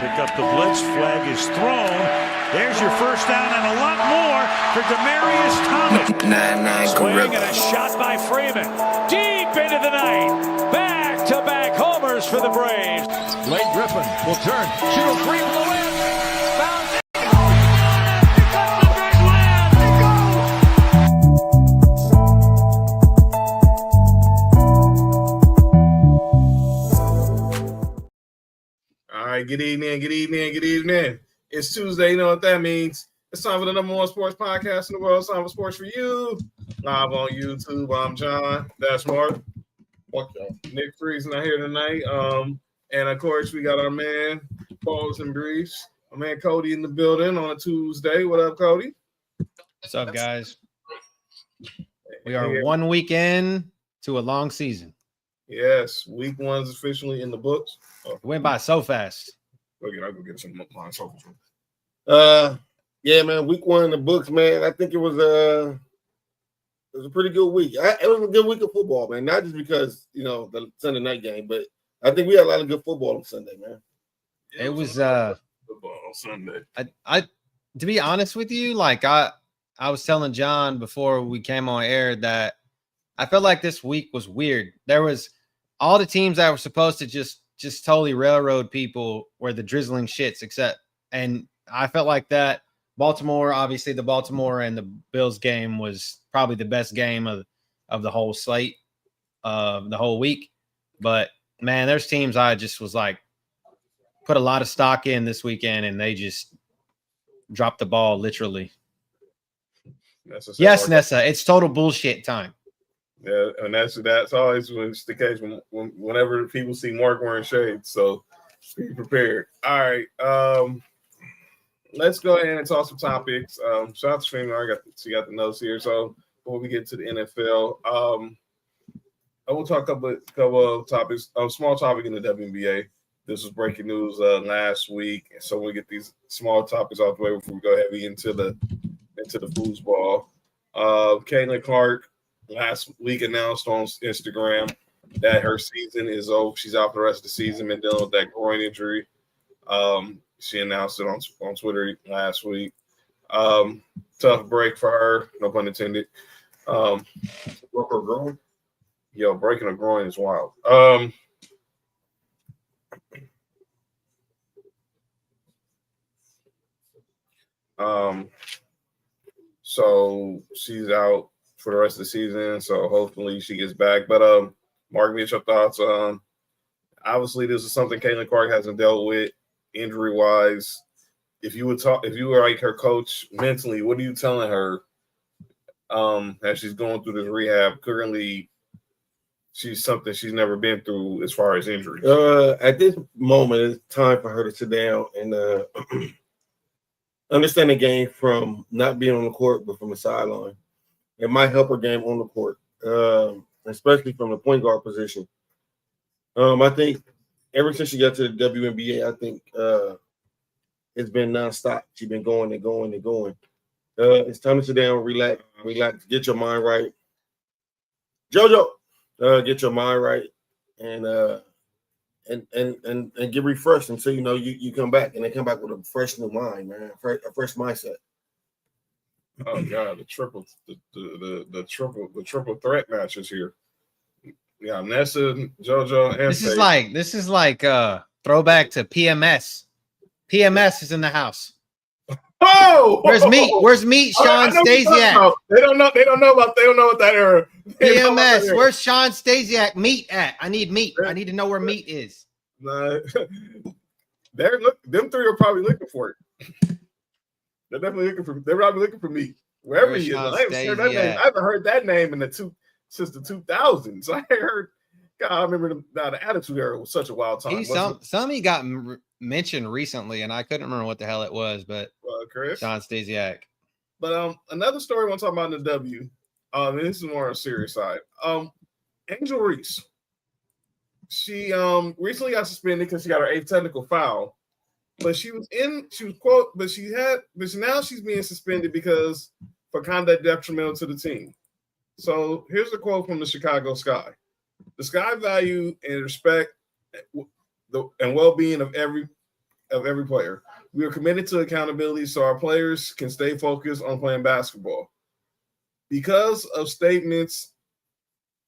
Pick up the blitz. Flag is thrown. There's your first down and a lot more for Demaryius Thomas. Swing and a shot by Freeman. Deep into the night. Back-to-back homers for the Braves. Blake Griffin will turn. Shoot a three from the wind. Bounce. All right, good evening. It's Tuesday, you know what that means. It's time for the number one sports podcast in the world. It's time for Sports4U. Live on YouTube. I'm John. That's Mark. Nick Free's not here tonight. And of course, we got our man, Balls and Briefs. My man Cody in the building on a Tuesday. What up, Cody? What's up, guys? We are 1 week in to a long season. Yes, week one's officially in the books. It went by so fast. I'll go get some line sofa. Yeah, man. Week one in the books, man. I think it was a pretty good week. It was a good week of football, man. Not just because the Sunday night game, but I think we had a lot of good football on Sunday, man. Yeah, it was football on Sunday. I to be honest with you, like I was telling John before we came on air that I felt like this week was weird. There was all the teams that were supposed to just totally railroad people were the drizzling shits, and I felt like that. Baltimore, obviously the Baltimore and the Bills game was probably the best game of the whole slate of the whole week. But man, there's teams I just was like put a lot of stock in this weekend and they just dropped the ball literally. Yes, Nessa, it's total bullshit time. Yeah, and that's always the case whenever people see Mark wearing shades. So be prepared. All right, let's go ahead and talk some topics. Shout out to Streamer. She got the notes here. So before we get to the NFL, I will talk about a couple of topics. A small topic in the WNBA. This was breaking news last week, and so we'll get these small topics out the way before we go heavy into the foosball. Caitlin Clark last week announced on Instagram that her season is over. She's out for the rest of the season, been dealing with that groin injury. She announced it on Twitter last week. Tough break for her, no pun intended. Broke her groin? Yo, breaking a groin is wild. So she's out for the rest of the season, so hopefully she gets back. But Mark, get your thoughts on. Obviously, this is something Caitlin Clark hasn't dealt with injury-wise. If you were like her coach mentally, what are you telling her as she's going through this rehab? Currently, she's something she's never been through as far as injuries. At this moment, it's time for her to sit down and understand the game from not being on the court, but from the sideline. It might help her game on the court, especially from the point guard position. I think ever since she got to the WNBA, I think it's been nonstop. She's been going and going and going. It's time to sit down, relax, get your mind right. JoJo, get your mind right and get refreshed until you come back and then come back with a fresh new mind, man, a fresh mindset. Oh God, the triple threat matches here. Yeah, Nessa, JoJo, and This is like throwback to PMS. PMS is in the house. Oh, where's Meat? Sean Stasiak. They don't know what that era. PMS. Where's Sean Stasiak Meat at? I need Meat. I need to know where Meat is. Nah, them three are probably looking for it. They're definitely they're probably looking for Meat wherever he is. I haven't heard that name since the 2000s. I heard. God, I remember the Attitude Era was such a wild time. He got mentioned recently, and I couldn't remember what the hell it was, but Chris? Sean Stasiak. But another story I want to talk about in the W. And this is more on a serious side. Angel Reese. She recently got suspended because she got her 8th technical foul. But now she's being suspended because for conduct detrimental to the team. So here's a quote from the Chicago Sky. The Sky value and respect and well-being of every of every player. We are committed to accountability so our players can stay focused on playing basketball. Because of statements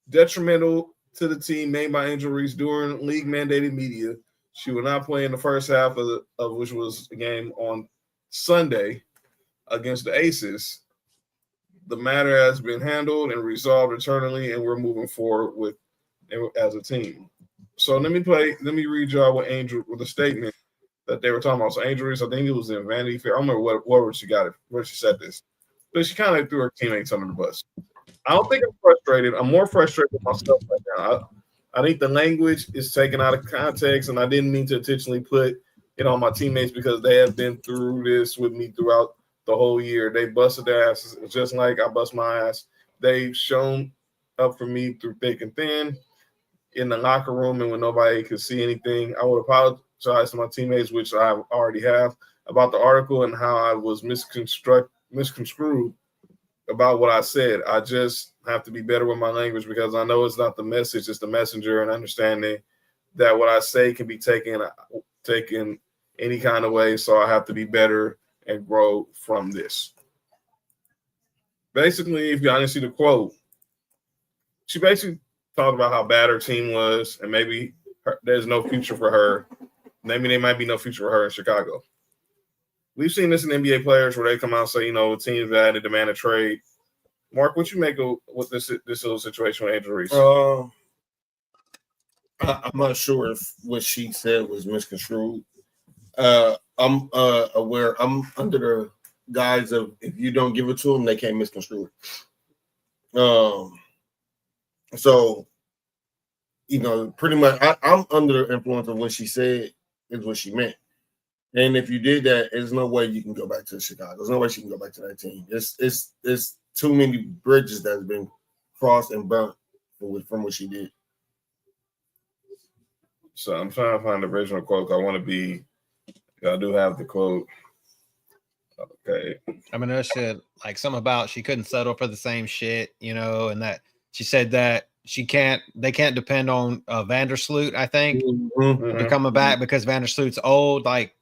detrimental to the team made by Angel Reese during league-mandated media, she will not play in the first half of which was a game on Sunday against the Aces. The matter has been handled and resolved internally, and we're moving forward with as a team. So let me read y'all with the statement that they were talking about. So Angel Reese, I think it was in Vanity Fair. I don't remember where she got it, where she said this, but she kind of threw her teammates under the bus. I don't think I'm frustrated. I'm more frustrated with myself right now. I think the language is taken out of context, and I didn't mean to intentionally put it on my teammates because they have been through this with me throughout the whole year. They busted their asses just like I bust my ass. They've shown up for me through thick and thin in the locker room, and when nobody could see anything. I would apologize to my teammates, which I already have, about the article and how I was misconstrued about what I said. I just have to be better with my language because I know it's not the message, it's the messenger, and understanding that what I say can be taken any kind of way. So I have to be better and grow from this. Basically, if y'all didn't see the quote, she basically talked about how bad her team was and maybe there's no future for her. Maybe there might be no future for her in Chicago. We've seen this in NBA players where they come out and say, teams that demand a trade. Mark, what you make of with this little situation with Angel Reese? I'm not sure if what she said was misconstrued. I'm aware. I'm under the guise of if you don't give it to them, they can't misconstrue it. So, pretty much I'm under the influence of what she said is what she meant. And if you did that, there's no way you can go back to Chicago. There's no way she can go back to that team. It's too many bridges that have been crossed and burnt from what she did. So I'm trying to find the original quote. I do have the quote. Okay. I mean, that shit, like something about she couldn't settle for the same shit, and that she said that they can't depend on Vandersloot, I think, to coming back because Vandersloot's old. Like,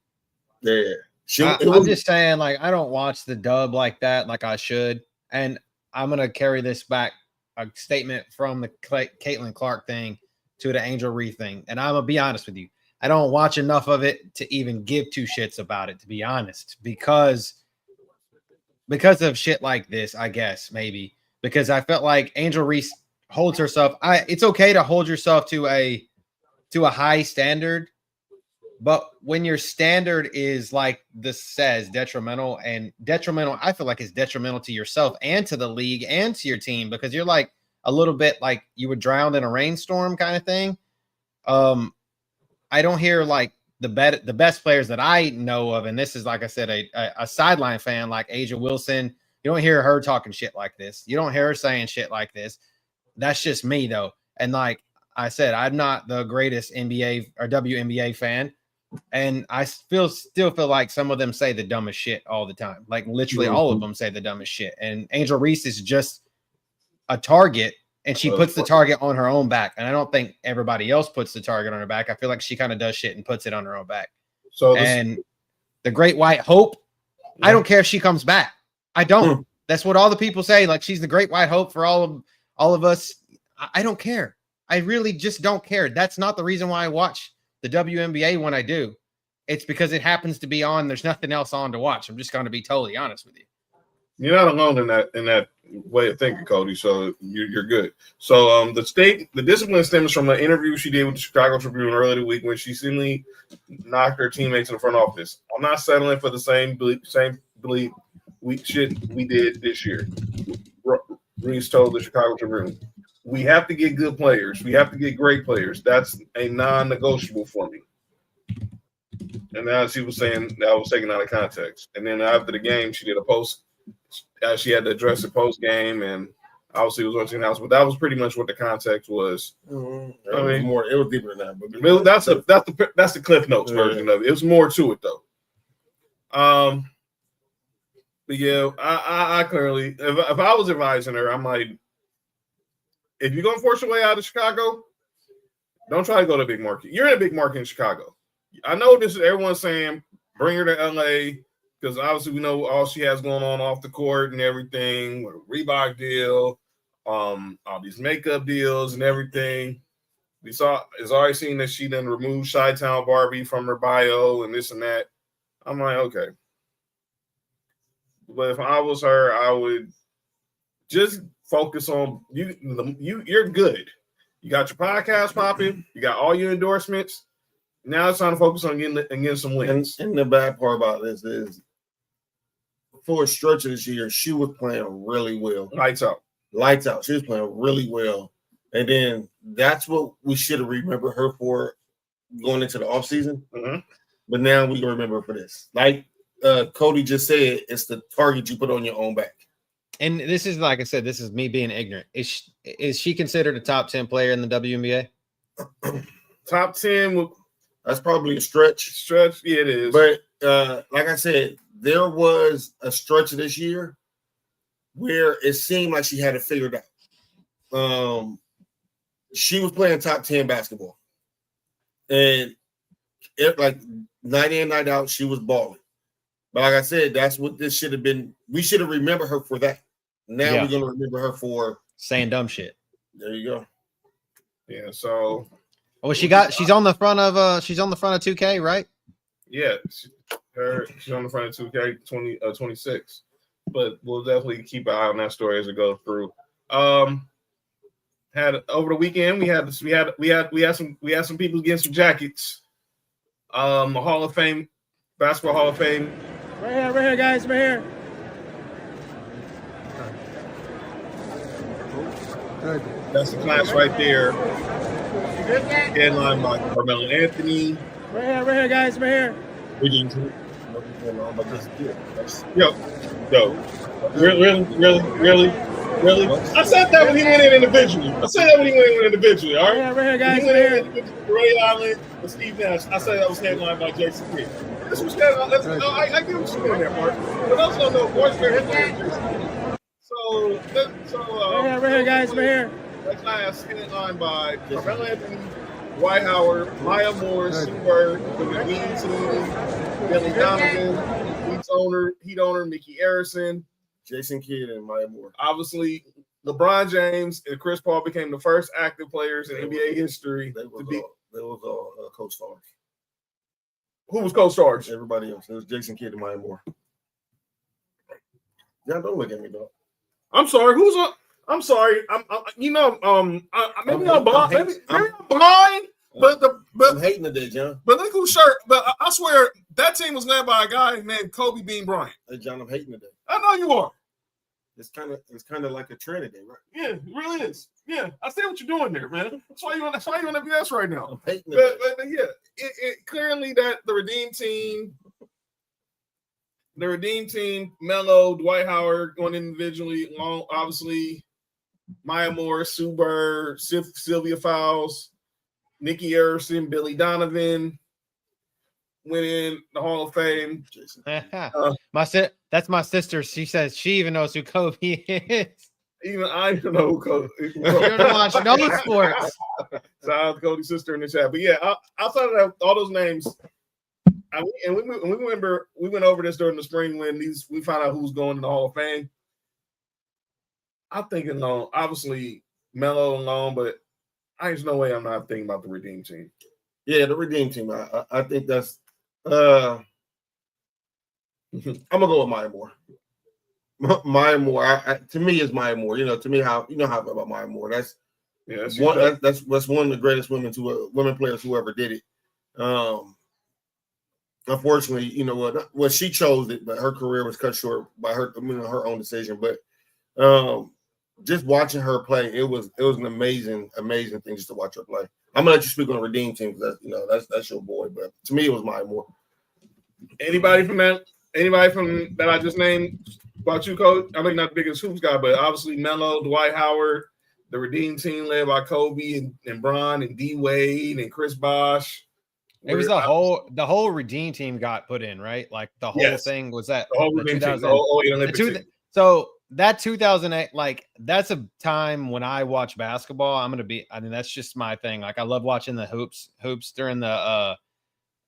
yeah. I'm just saying, like, I don't watch the dub like that, like I should. And I'm going to carry this back, a statement from the Caitlin Clark thing to the Angel Reese thing. And I'm going to be honest with you. I don't watch enough of it to even give two shits about it, to be honest, because of shit like this, I guess, maybe. Because I felt like Angel Reese holds herself. It's okay to hold yourself to a high standard, but when your standard is like this says detrimental, I feel like it's detrimental to yourself and to the league and to your team because you're like a little bit like you were drowned in a rainstorm kind of thing. I don't hear like the best players that I know of, and this is, like I said, a sideline fan like Asia Wilson. You don't hear her talking shit like this. You don't hear her saying shit like this. That's just me, though. And like I said, I'm not the greatest NBA or WNBA fan, and I still feel like some of them say the dumbest shit all the time. Like literally all of them say the dumbest shit. And Angel Reese is just a target, and she puts the target on her own back. And I don't think everybody else puts the target on her back. I feel like she kind of does shit and puts it on her own back. So and the Great White Hope, I don't care if she comes back. I don't. That's what all the people say. Like she's the Great White Hope for all of us. I don't care. I really just don't care. That's not the reason why I watch the WNBA when I do. It's because it happens to be on. There's nothing else on to watch. I'm just going to be totally honest with you. You're not alone in that way of thinking, Cody. So you're good. So the discipline stems from an interview she did with the Chicago Tribune earlier the week when she seemingly knocked her teammates in the front office. I'm not settling for the same bleep shit we did this year. Reese told the Chicago Tribune, "We have to get good players. We have to get great players. That's a non-negotiable for me." And now she was saying that was taken out of context. And then after the game, she did a post. She had to address the post game, and obviously it was on Team House. But that was pretty much what the context was. It was deeper than that. But that's the Cliff Notes version of it. It was more to it though. But yeah, I clearly, if I was advising her, I'm like, if you're gonna force your way out of Chicago, don't try to go to a big market. You're in a big market in Chicago. I know this is everyone's saying bring her to LA because obviously we know all she has going on off the court and everything, with a Reebok deal, all these makeup deals and everything. It's already seen that she done removed Chi-Town Barbie from her bio and this and that. I'm like, okay. But if I was her, I would just focus on you. You're good. You got your podcast popping. You got all your endorsements. Now it's time to focus on getting some wins. And the bad part about this is, for a stretch of this year, she was playing really well. Lights out. Lights out. She was playing really well. And then that's what we should have remembered her for going into the offseason. Mm-hmm. But now we remember her for this. Like Cody just said, it's the target you put on your own back. And this is, like I said, this is me being ignorant. Is she considered a top 10 player in the WNBA? Top 10. That's probably a stretch. Yeah, it is. But like I said, there was a stretch of this year where it seemed like she had it figured out. She was playing top 10 basketball. And like night in, night out, she was balling. But like I said, that's what this should have been. We should have remembered her for that. Now we're going to remember her for saying dumb shit. There you go. Yeah, so well, she's on the front of 2K, right? Yeah, she's on the front of 2K 26. But we'll definitely keep an eye on that story as it goes through. Had over the weekend we had some people getting some jackets. The Hall of Fame, Basketball Hall of Fame. Right here, guys, right here. That's the class right there. Headline by Carmelo Anthony. Right here, guys, right here. Yo. Really? I said that when he went in individually. All right? Right here, guys, right here. Ray Allen and Steve Nash. I said that was headlined by Jason Kidd. This was headlined. I get what you're doing there, Mark. But also don't know what's your headline. Right here, guys, right here. That class headlined by Carmelo Anthony, Dwight Howard, Maya Moore, Sue Bird, the McGee team, Billy Donovan, Heat owner Mickey Arison, Jason Kidd and Maya Moore. Obviously, LeBron James and Chris Paul became the first active players in NBA history They was all co-stars. Who was co-stars? Everybody else. It was Jason Kidd and Maya Moore. Y'all don't look at me, dog. I'm sorry. Who's on? I'm sorry. Maybe I'm blind. Maybe I'm blind. But I'm hating today, John. But look who's shirt. But I swear that team was led by a guy named Kobe Bean Bryant. Hey, John, I'm hating today. I know you are. It's kind of like a trend today, right? Yeah, it really is. Yeah, I see what you're doing there, man. That's why you on FBS right now. I'm hating but yeah, it clearly that the Redeem team, Melo, Dwight Howard going individually, obviously Maya Moore, Sue Bird, Sylvia Fowles, Nikki Arison, Billy Donovan went in the Hall of Fame. That's my sister. She says she even knows who Kobe is. Even I don't know who Kobe is. You don't watch no sports. Shout out to Cody's sister in the chat. But yeah, outside of that, all those names, we went over this during the spring when we found out who's going in the Hall of Fame. I'm thinking long, obviously Melo and Long, but there's no way I'm not thinking about the Redeem team. Yeah, the Redeem team. I think that's I'm gonna go with Maya Moore. Maya Moore, to me, is Maya Moore. To me, how I feel about Maya Moore. That's one of the greatest women players who ever did it. Unfortunately, what she chose it, but her career was cut short by her own decision. But just watching her play, it was an amazing thing just to watch her play. I'm gonna let you speak on the Redeem team because that's your boy. But to me, it was Maya Moore. Anybody from that I just named about you, Coach? I know you're not the biggest hoops guy, but obviously Melo, Dwight Howard, the Redeem team led by Kobe and Bron and D Wade and Chris Bosh. It was the whole Redeem team got put in, right? Like the whole thing was that the whole Redeem team, the whole Olympic team. So that 2008, like that's a time when I watch basketball. That's just my thing. Like I love watching the hoops during the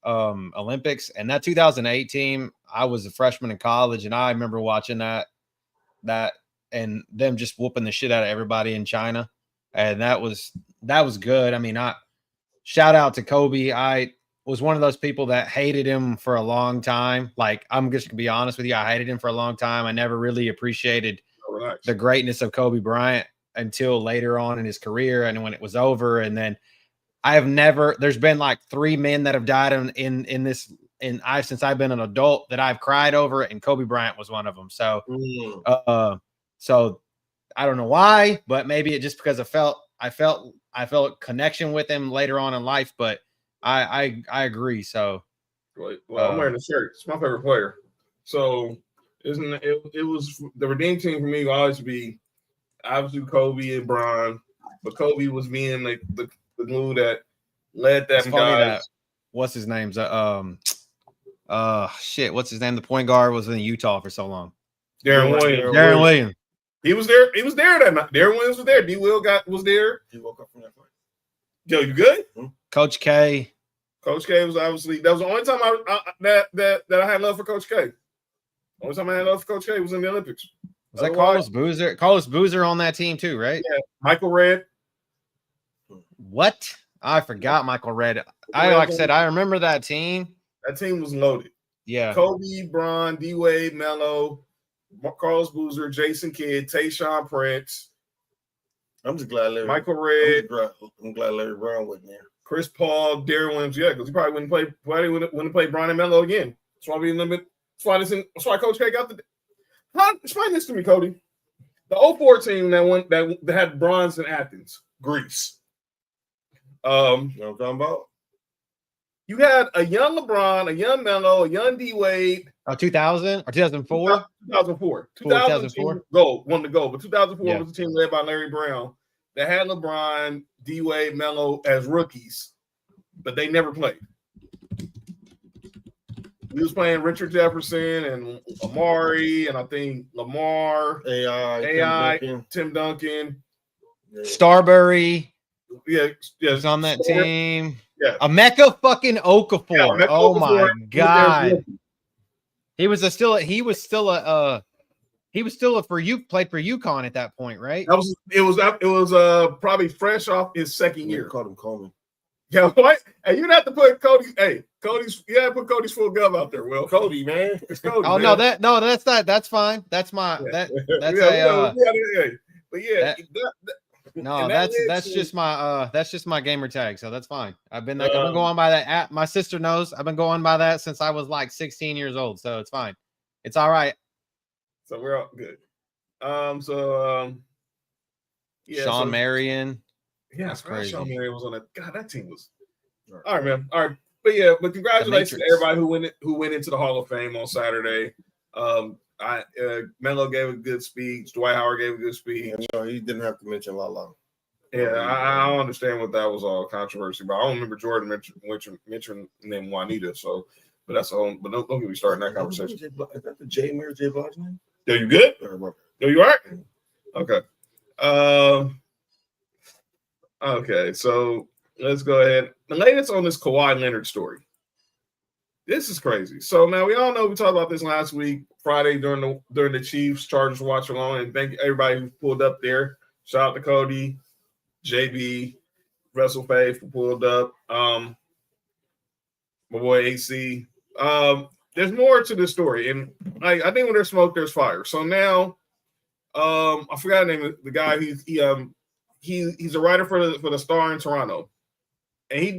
Olympics. And that 2008 team, I was a freshman in college, and I remember watching that and them just whooping the shit out of everybody in China. And that was good. I mean, shout out to Kobe. I was one of those people that hated him for a long time. Like, I'm just gonna be honest with you, I hated him for a long time. I never really appreciated the greatness of Kobe Bryant until later on in his career, and when it was over. And then there's been like 3 men that have died since I've been an adult that I've cried over, and Kobe Bryant was one of them. So so I don't know why, but maybe it just because I felt connection with him later on in life, but I agree. So well, I'm wearing the shirt. It's my favorite player. So it was the redeeming team for me will always be obviously Kobe and Bron, but Kobe was being like the glue that led them guys. What's his name's what's his name? The point guard was in Utah for so long. Darren Williams. He was there. He was there that night. Darren Williams was there. D. Will was there. He woke up from that fight. Yo, you good? Coach K. Coach K was obviously that was the only time that I had love for Coach K. Only time I had love for Coach K was in the Olympics. Was that Carlos Boozer? Carlos Boozer on that team too, right? Yeah. Michael Redd. What? I forgot Michael Redd. Like I said, I remember that team. That team was loaded. Yeah. Kobe, Bron, D. Wade, Melo, Carlos Boozer, Jason Kidd, Tayshaun Prince. I'm just glad Michael Redd. I'm glad Larry Brown wasn't there. Chris Paul, Darren Williams, yeah, because he probably wouldn't play Bron and Melo again. That's why we limit. That's why Coach K got the. Explain this to me, Cody. The 04 team that had bronze in Athens, Greece. You know what I'm talking about? You had a young LeBron, a young Melo, a young D Wade. 2000 or 2004? 2004. 2004. Won the gold, but 2004 was the team led by Larry Brown that had LeBron, D Wade, Melo as rookies, but they never played. We was playing Richard Jefferson and Amari, and I think Lamar, AI, Tim Duncan, Starbury. Yeah, was on that team. Yeah, Emeka fucking Okafor. Yeah, oh Okafor, my god, he was still played for UConn at that point, right? It was probably fresh off his second year. Called him Coleman. Yeah, what? Hey, you have to put Cody's. Hey, you have to put Cody's full gum out there. Well, Cody, man, it's Cody. Oh man. That's not. That's fine. That's my that's but yeah. No, that's just my gamer tag, so that's fine. I've been going by that app. My sister knows I've been going by that since I was like 16 years old, so it's fine. It's all right. So we're all good. Sean Marion. Yeah, that's crazy. Sean Marion was on that. God, that team was all right, man. All right, but congratulations to everybody who went into the Hall of Fame on Saturday. Melo gave a good speech. Dwight Howard gave a good speech. He didn't have to mention Lala. Yeah, I don't understand what that was all controversy about. I don't remember Jordan mentioning name Juanita. So, but that's all. But don't get me started in that conversation. Is that the J. Mary J. Block's name? Yo, you good? Yo, you all right? Okay. Okay, so let's go ahead. The latest on this Kawhi Leonard story. This is crazy. So now we all know we talked about this last week, Friday during the Chiefs Chargers watch along, and thank everybody who pulled up there. Shout out to Cody, JB, Russell Faith who pulled up. My boy AC. There's more to this story, and I think when there's smoke, there's fire. So now, I forgot the name of the guy. He's a writer for the Star in Toronto. And he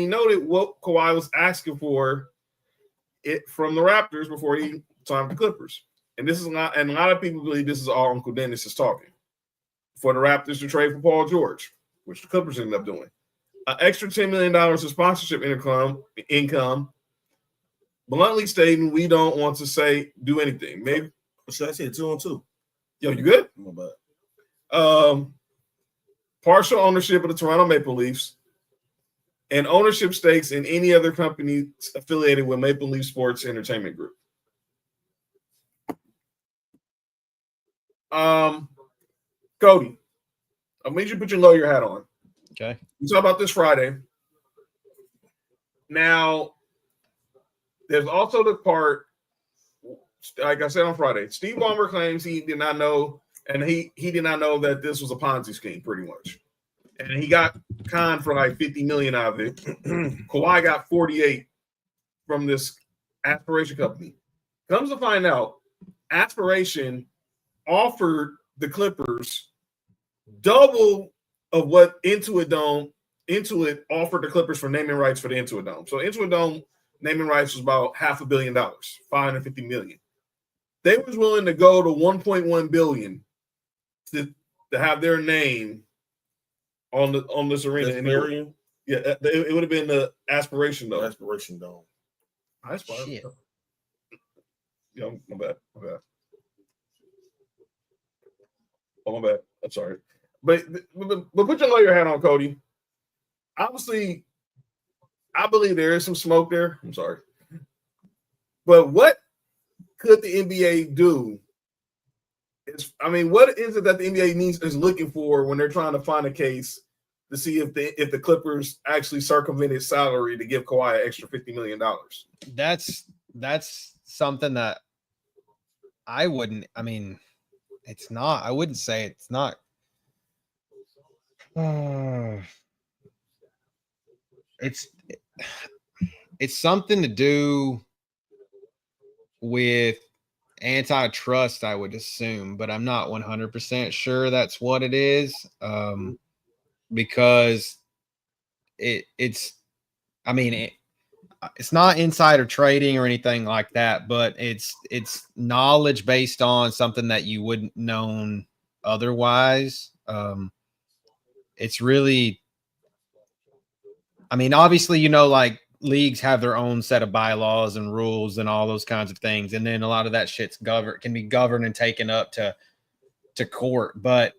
noted what Kawhi was asking for it from the Raptors before he signed the Clippers. And this is not, and a lot of people believe this is all Uncle Dennis is talking. For the Raptors to trade for Paul George, which the Clippers ended up doing. An extra $10 million of sponsorship income, bluntly stating we don't want to do anything. Maybe should I say 2-on-2? Yo, you good? I'm bad. Partial ownership of the Toronto Maple Leafs, and ownership stakes in any other company affiliated with Maple Leaf Sports Entertainment Group. Cody, I made you put your lawyer hat on. Okay. We talked about this Friday. Now, there's also the part, like I said on Friday, Steve Ballmer claims he did not know, and he did not know that this was a Ponzi scheme, pretty much. And he got conned for like 50 million out of it. Kawhi got 48 from this Aspiration company. Comes to find out, Aspiration offered the Clippers double of what Intuit offered the Clippers for naming rights for the Intuit Dome. So Intuit Dome naming rights was about $500 million, $550 million. They was willing to go to 1.1 billion to have their name on this arena. Yeah, it would have been the Aspiration Dome. Aspiration Dome. Shit. Yeah, my bad. Oh, my bad. I'm sorry. But put your lawyer hat on, Cody. Obviously, I believe there is some smoke there. I'm sorry. But what could the NBA do? What is it that the NBA is looking for when they're trying to find a case to see if the Clippers actually circumvented salary to give Kawhi an extra $50 million? That's something that I wouldn't. It's not. I wouldn't say it's not. It's something to do with antitrust, I would assume, but I'm not 100% sure that's what it is. Because it's not insider trading or anything like that, but it's knowledge based on something that you wouldn't known otherwise. It's really, obviously, like leagues have their own set of bylaws and rules and all those kinds of things. And then a lot of that shit's can be governed and taken up to court. But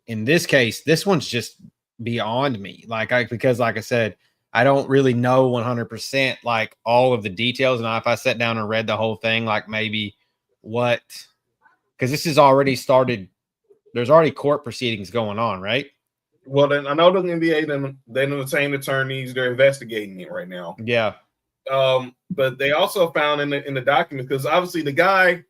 in this case, this one's just beyond me. Because like I said, I don't really know 100% like all of the details. And if I sat down and read the whole thing, like maybe because this has already started, there's already court proceedings going on, right? Well, then I know the NBA, they entertain attorneys, they're investigating it right now. Yeah. But they also found in the document, because obviously the guy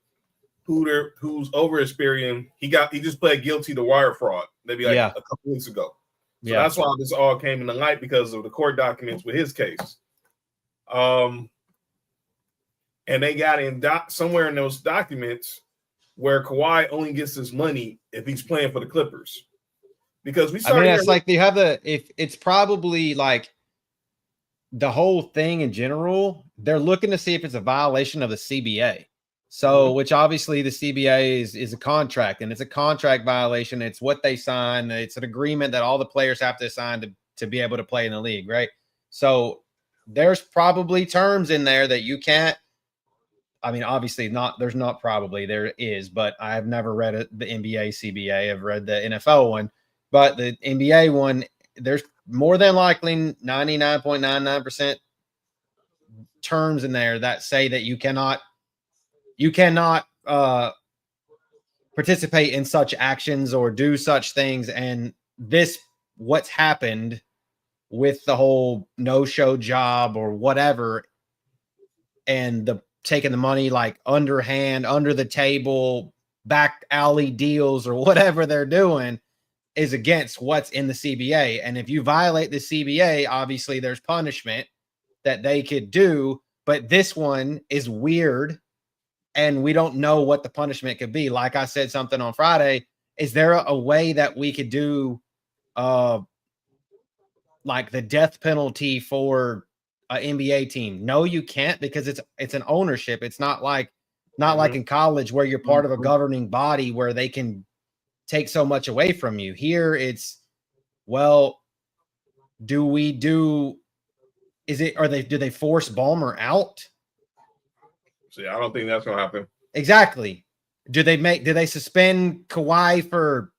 who's over Experian, he just pled guilty to wire fraud maybe a couple weeks ago. So that's why this all came into light, because of the court documents with his case. And they got in somewhere in those documents where Kawhi only gets his money if he's playing for the Clippers. Because it's like they have it's probably like the whole thing in general, they're looking to see if it's a violation of the CBA. So, which obviously the CBA is a contract, and it's a contract violation. It's what they sign. It's an agreement that all the players have to sign to be able to play in the league, right? So there's probably terms in there that you can't. Obviously not. There's not probably, there is, but I have never read the NBA CBA. I've read the NFL one, but the NBA one, there's more than likely 99.99% terms in there that say that you cannot participate in such actions or do such things. And what's happened with the whole no-show job or whatever, and the taking the money like underhand, under the table, back alley deals or whatever they're doing, is against what's in the CBA. And if you violate the CBA, obviously there's punishment that they could do, but this one is weird. And we don't know what the punishment could be. Like I said something on Friday, is there a way that we could do like the death penalty for an NBA team? No, you can't, because it's an ownership. It's not like in college where you're part of a governing body where they can take so much away from you. Here it's, well, do they force Ballmer out? See, I don't think that's gonna happen. Exactly. Do they suspend Kawhi for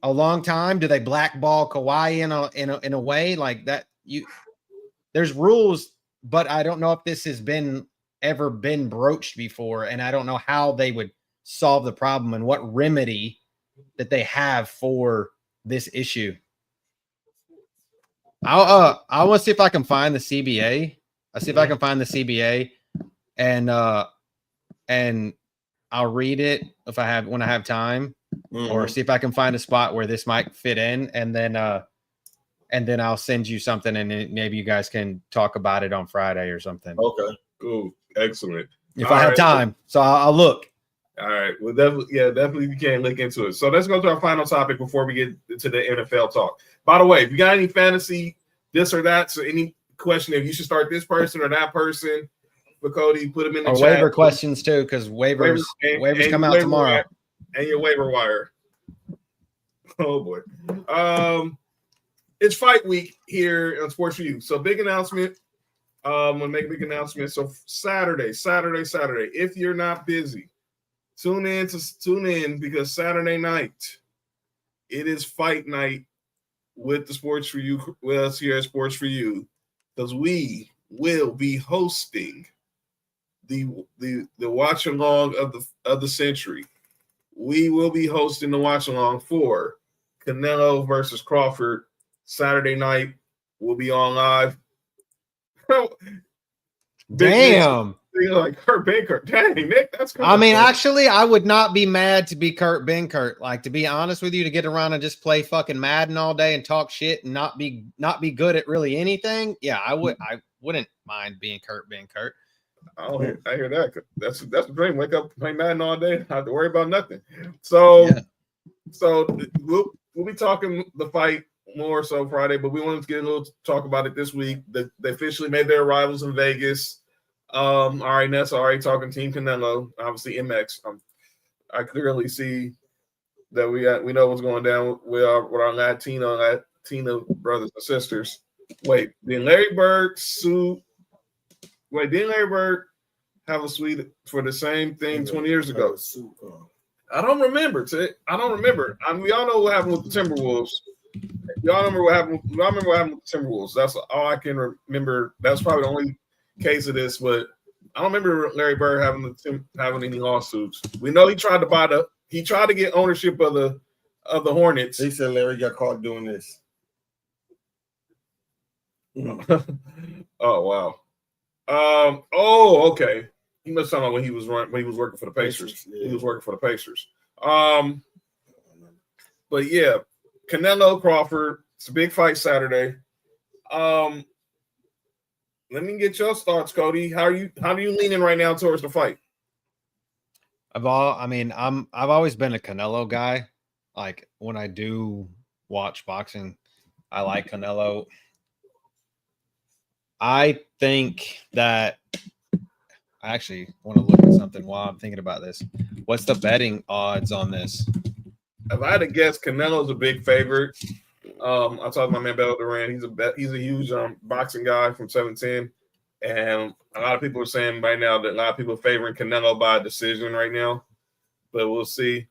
a long time? Do they blackball Kawhi in a way like that? There's rules, but I don't know if this has ever been broached before, and I don't know how they would solve the problem and what remedy that they have for this issue. I want to see if I can find the CBA. I'll see if I can find the CBA, and I'll read it when I have time, or see if I can find a spot where this might fit in, and then I'll send you something, and maybe you guys can talk about it on Friday or something. Okay, Cool, excellent. If I have time, so I'll look. All right. Well, definitely you can look into it. So let's go to our final topic before we get to the NFL talk. By the way, if you got any fantasy, this or that, so any question if you should start this person or that person for Cody, put them in the chat. Waiver questions too, because waivers come out tomorrow. And your waiver wire. Oh boy. It's fight week here on Sports4U. So big announcement. I'm gonna make a big announcement. So Saturday. If you're not busy, tune in because Saturday night it is fight night with the Sports4U, with us here at Sports4U, because we will be hosting the watch along of the century. We will be hosting the watch along for Canelo versus Crawford Saturday night. We'll be on live. Damn. Like Kurt Benkert. Dang, Nick, that's cool. I mean, actually, I would not be mad to be Kurt Benkert. Like, to be honest with you, to get around and just play fucking Madden all day and talk shit and not be good at really anything. Yeah, I wouldn't mind being Kurt Benkert. I hear that. That's the dream. Wake up, play Madden all day, not have to worry about nothing. So, we'll be talking the fight more so Friday, but we wanted to get a little talk about it this week. They officially made their arrivals in Vegas. All right, Ness already talking Team Canelo. Obviously, MX. I clearly see that we know what's going down with our Latino brothers and sisters. Wait, didn't Larry Bird have a suite for the same thing 20 years ago? I don't remember. I mean, we all know what happened with the Timberwolves. Y'all remember what happened with the Timberwolves. That's all I can remember. That's probably the only case of this, but I don't remember Larry Bird having any lawsuits. We know he tried to get ownership of the Hornets. He said Larry got caught doing this. Oh wow. Okay. He must talk about when he was working for the Pacers. Yeah. He was working for the Pacers. But yeah, Canelo Crawford. It's a big fight Saturday. Let me get your thoughts, Cody. How are you leaning right now towards the fight? I've always been a Canelo guy. Like, when I do watch boxing, I like Canelo. I think that I actually want to look at something while I'm thinking about this. What's the betting odds on this? If I had to guess, Canelo's a big favorite. I talked to my man Beto Duran. He's a huge boxing guy from 710, and a lot of people are saying right now that a lot of people are favoring Canelo by decision right now. But we'll see.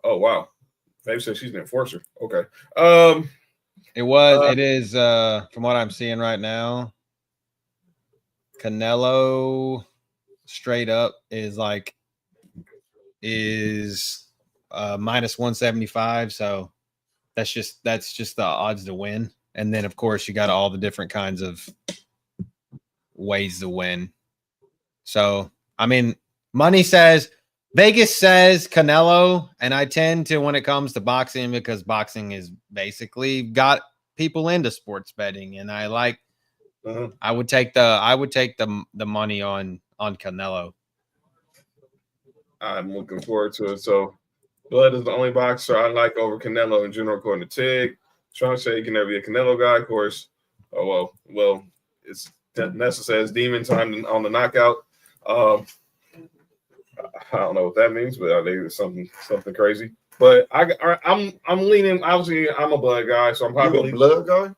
Oh wow, maybe said she's an enforcer. Okay. It is from what I'm seeing right now. Canelo straight up is minus 175. So that's just the odds to win. And then of course you got all the different kinds of ways to win. So I mean, Vegas says Canelo, and I tend to, when it comes to boxing, because boxing is basically got people into sports betting, and I like. I would take the money on Canelo. I'm looking forward to it. So, Blood is the only boxer I like over Canelo in general, according to Tig. Trying to say you can never be a Canelo guy, of course. Oh well, it's Nessa says demon time on the knockout. I don't know what that means, but I think it's something crazy. But I'm leaning. Obviously, I'm a Blood guy, so I'm probably a Blood guy.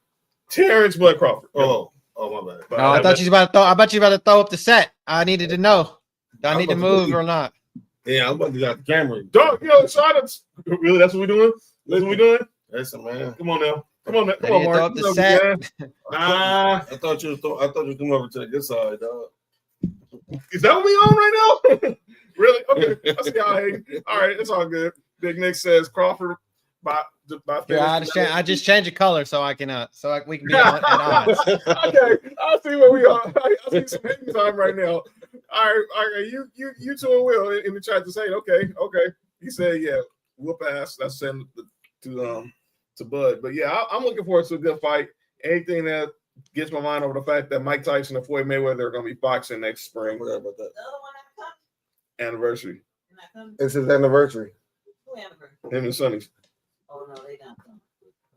Terrence Blood Crawford. Oh my bad. No, I thought you was about to throw up the set. I needed to know. Do I need to move or not? Yeah, I'm about to get the camera. Dog, silence. Really, that's what we're doing? That's what we're doing? Listen, man. Come on now. Come on, Mark. Throw up the set. Nah. I thought you coming over to the good side, dog. Is that what we on right now? Really? Okay. Let's see how I hate. All right, it's all good. Big Nick says Crawford I just changed the color so I can we can be at odds. Okay, I'll see where we are. I see some hidden time right now. All right. You two and Will in the chat to say, okay. He said, yeah, we'll pass. That's send to Bud. But yeah, I'm looking forward to a good fight. Anything that gets my mind over the fact that Mike Tyson and Floyd Mayweather are going to be boxing next spring. What about that? Anniversary. It's his anniversary. Who anniversary? Him and Sonny's. Oh no, they not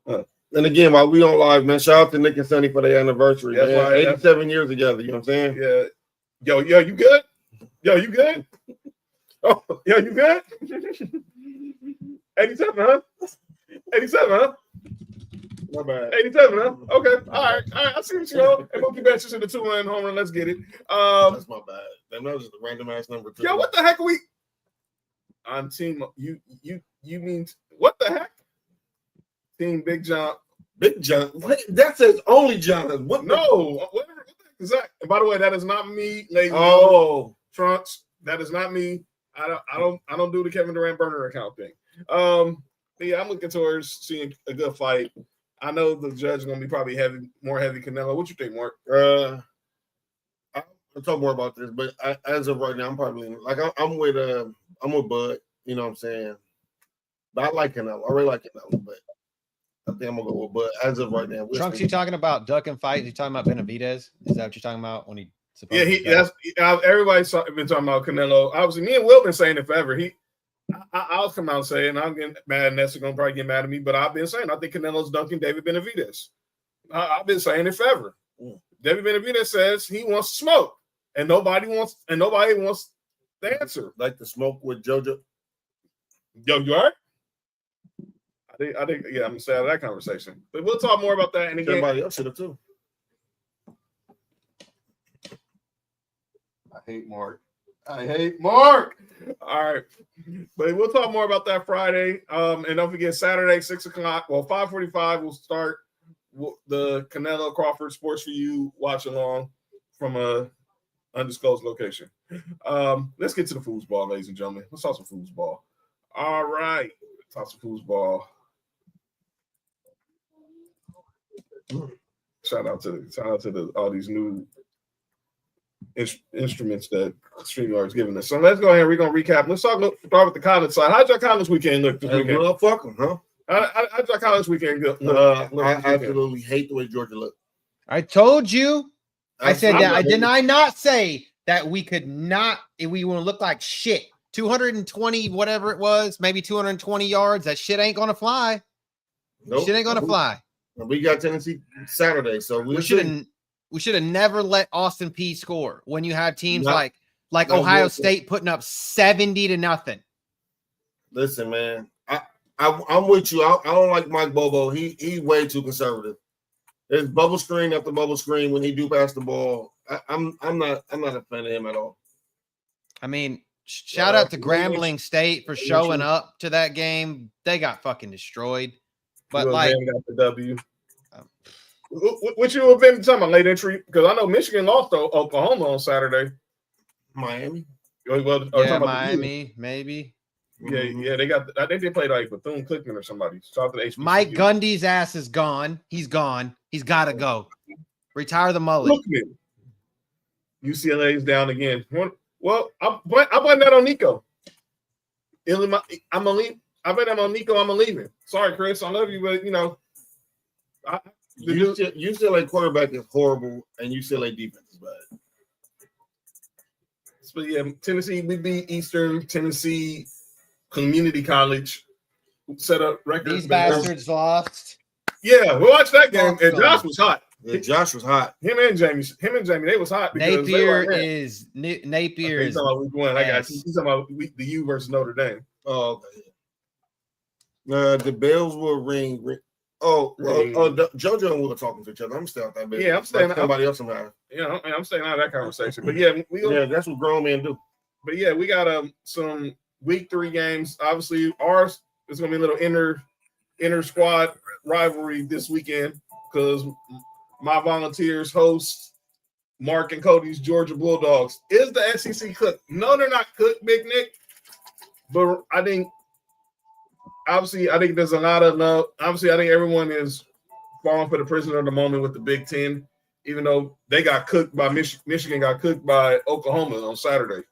coming. And again, while we on live, man, shout out to Nick and Sonny for their anniversry. That's man. right. 87 years together. You know what I'm saying? Yeah. Yo, you good? Yo, you good? Oh, yo, you good? 87, huh? 87, huh? My bad. 87, huh? Okay. All right. I see what you know. And Mookie Betts is in the 2-run home run. Let's get it. That's my bad. That was just a random ass number. Yo, what the heck are we? On team, you mean what the heck? Team Big John. Big John. What? That says only John. What? No. What the heck is that? And by the way, that is not me, ladies. Oh, Trunks. That is not me. I don't do the Kevin Durant burner account thing. But yeah, I'm looking towards seeing a good fight. I know the judge is gonna be probably more heavy Canelo. What you think, Mark? I'll talk more about this, but as of right now, I'm probably like I'm with Bud. You know what I'm saying? But I like Canelo. I really like Canelo, but I think I'm gonna go with Bud as of right now. Trunks, you talking about duck and fight? You talking about Benavidez? Is that what you're talking about when he? Yeah, everybody's been talking about Canelo. Obviously, me and Will been saying it forever. I'll come out and say it, and I'm getting mad, and Ness is gonna probably get mad at me. But I've been saying I think Canelo's dunking David Benavidez. I've been saying it forever. David Benavidez says he wants to smoke, and nobody wants the answer. Like the smoke with JoJo. Yo, you all right? I think yeah, I'm sad of that conversation. But we'll talk more about that. And again, Everybody else should have too. I hate Mark. All right. But we'll talk more about that Friday. And don't forget Saturday, 6 o'clock. Well, 5:45 we'll start the Canelo Crawford Sports4U watch along from a undisclosed location. Let's get to the foosball, ladies and gentlemen. Let's talk some foosball. All right. Talk some foosball. Shout out to all these new instruments that StreamYard's giving us. So let's go ahead and we're going to recap. Let's start with the college side. How'd your college weekend look this weekend? Well, fuck them, huh? How'd your college weekend look? I absolutely hate the way Georgia looked. I told you. I said that. I did I not say that we could not. We would look like shit. 220, whatever it was, maybe 220 yards. That shit ain't gonna fly. Nope. Shit ain't gonna fly. We got Tennessee Saturday, so We should have never let Austin Peay score when you have teams like Ohio State putting up 70-0. Listen, man, I'm with you. I don't like Mike Bobo. He's way too conservative. There's bubble screen after bubble screen when he do pass the ball. I'm not a fan of him at all. I mean, shout out to Grambling State for showing up to that game. They got fucking destroyed. But like, got the W. What you have been talking about late entry? Because I know Michigan lost to Oklahoma on Saturday. Miami. Well, yeah, Miami, maybe. Yeah, they got. I think they played like Bethune-Cookman or somebody. Mike Gundy's ass is gone. He's gone. He's got to go. Retire the mullet. UCLA is down again. Well, I blame that on Nico. I'm gonna leave. I bet I'm on Nico. I'm gonna leave it. Sorry, Chris. I love you, but you know, UCLA quarterback is horrible, and UCLA defense is bad. But yeah, Tennessee, we beat Eastern Tennessee Community College. Set up records. These bastards lost. Yeah, we watched that game, and Josh was hot. Yeah, Josh was hot. Him and Jamie, they was hot. Napier is. He's talking about week one. I got you. He's talking about the U versus Notre Dame. Oh, okay. The bells will ring. JoJo and Will are talking to each other. I'm still out that bit. Yeah, I'm staying. Somebody else somehow. Yeah, I'm staying out of that conversation. But yeah, that's what grown men do. But yeah, we got some week 3 games. Obviously, ours is going to be a little inter squad rivalry this weekend because my Volunteers host Mark and Cody's Georgia Bulldogs. Is the SEC cooked? No, they're not cooked, Big Nick. But I think obviously, I think there's a lot of love. Obviously, I think everyone is falling for the prisoner of the moment with the Big Ten, even though they got cooked by Michigan got cooked by Oklahoma on Saturday.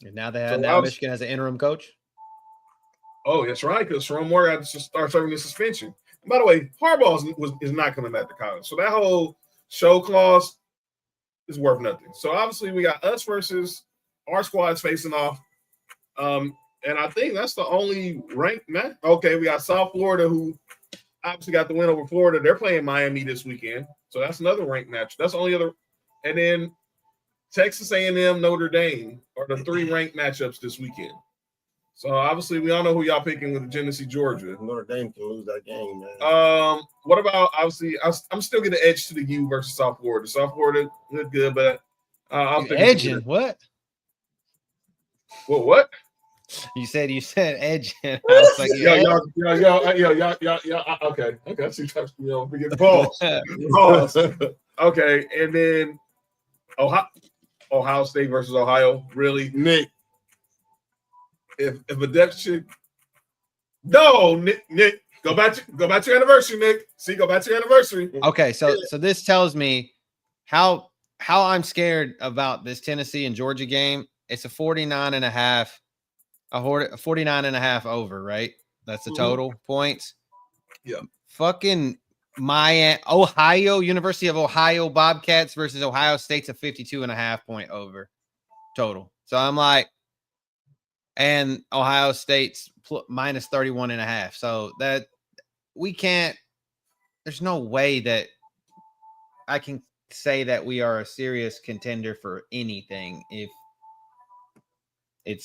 And now Michigan has an interim coach. Oh, that's right, because Sharon Moore had to start serving the suspension. And by the way, Harbaugh is not coming back to college, so that whole show clause is worth nothing. So obviously, we got us versus our squads facing off. And I think that's the only ranked match. Okay, we got South Florida, who obviously got the win over Florida. They're playing Miami this weekend, so that's another ranked match. That's the only other. And then Texas A&M, Notre Dame are the 3 ranked matchups this weekend. So obviously, we all know who y'all picking with Tennessee, Georgia. Notre Dame can lose that game, man. What about obviously? I'm still getting the edge to the U versus South Florida. South Florida look good, but I'll take edging. What? Well, what? You said edge. I was like, Okay. I see we get pause. Okay, and then Ohio State versus Ohio. Really, Nick. If a deficit, no, Nick, go back to your anniversary, Nick. See, go back to your anniversary. Okay, so this tells me how I'm scared about this Tennessee and Georgia game. It's a 49.5. A 49.5 over, right? That's the total points. Yeah. Fucking University of Ohio Bobcats versus Ohio State's a 52.5 point over total. So I'm like, and Ohio State's minus 31.5. So that we can't, there's no way that I can say that we are a serious contender for anything if we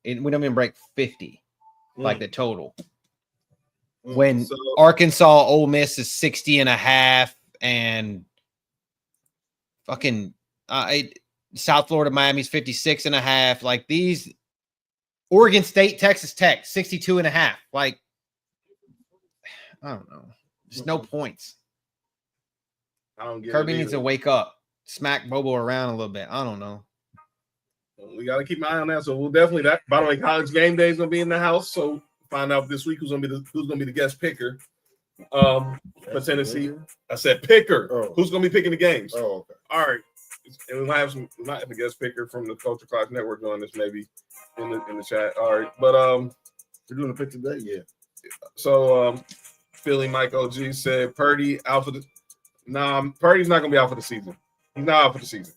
don't even break 50 like the total. When Arkansas Ole Miss is 60.5 and fucking South Florida Miami's 56.5, like these Oregon State Texas Tech 62.5, like I don't know, just no points. I don't get Kirby needs to wake up, smack Bobo around a little bit. I don't know. We got to keep an eye on that. So we'll definitely that. By the way, College Game Day is going to be in the house. So find out this week who's going to be the guest picker for Tennessee. I said picker. Oh. Who's going to be picking the games? Oh, okay. All right. And we might have a guest picker from the Culture Class Network on this maybe in the chat. All right. But we're doing a pick today, yeah. So Philly Mike OG said Purdy out for the. Purdy's not going to be out for the season. He's not out for the season.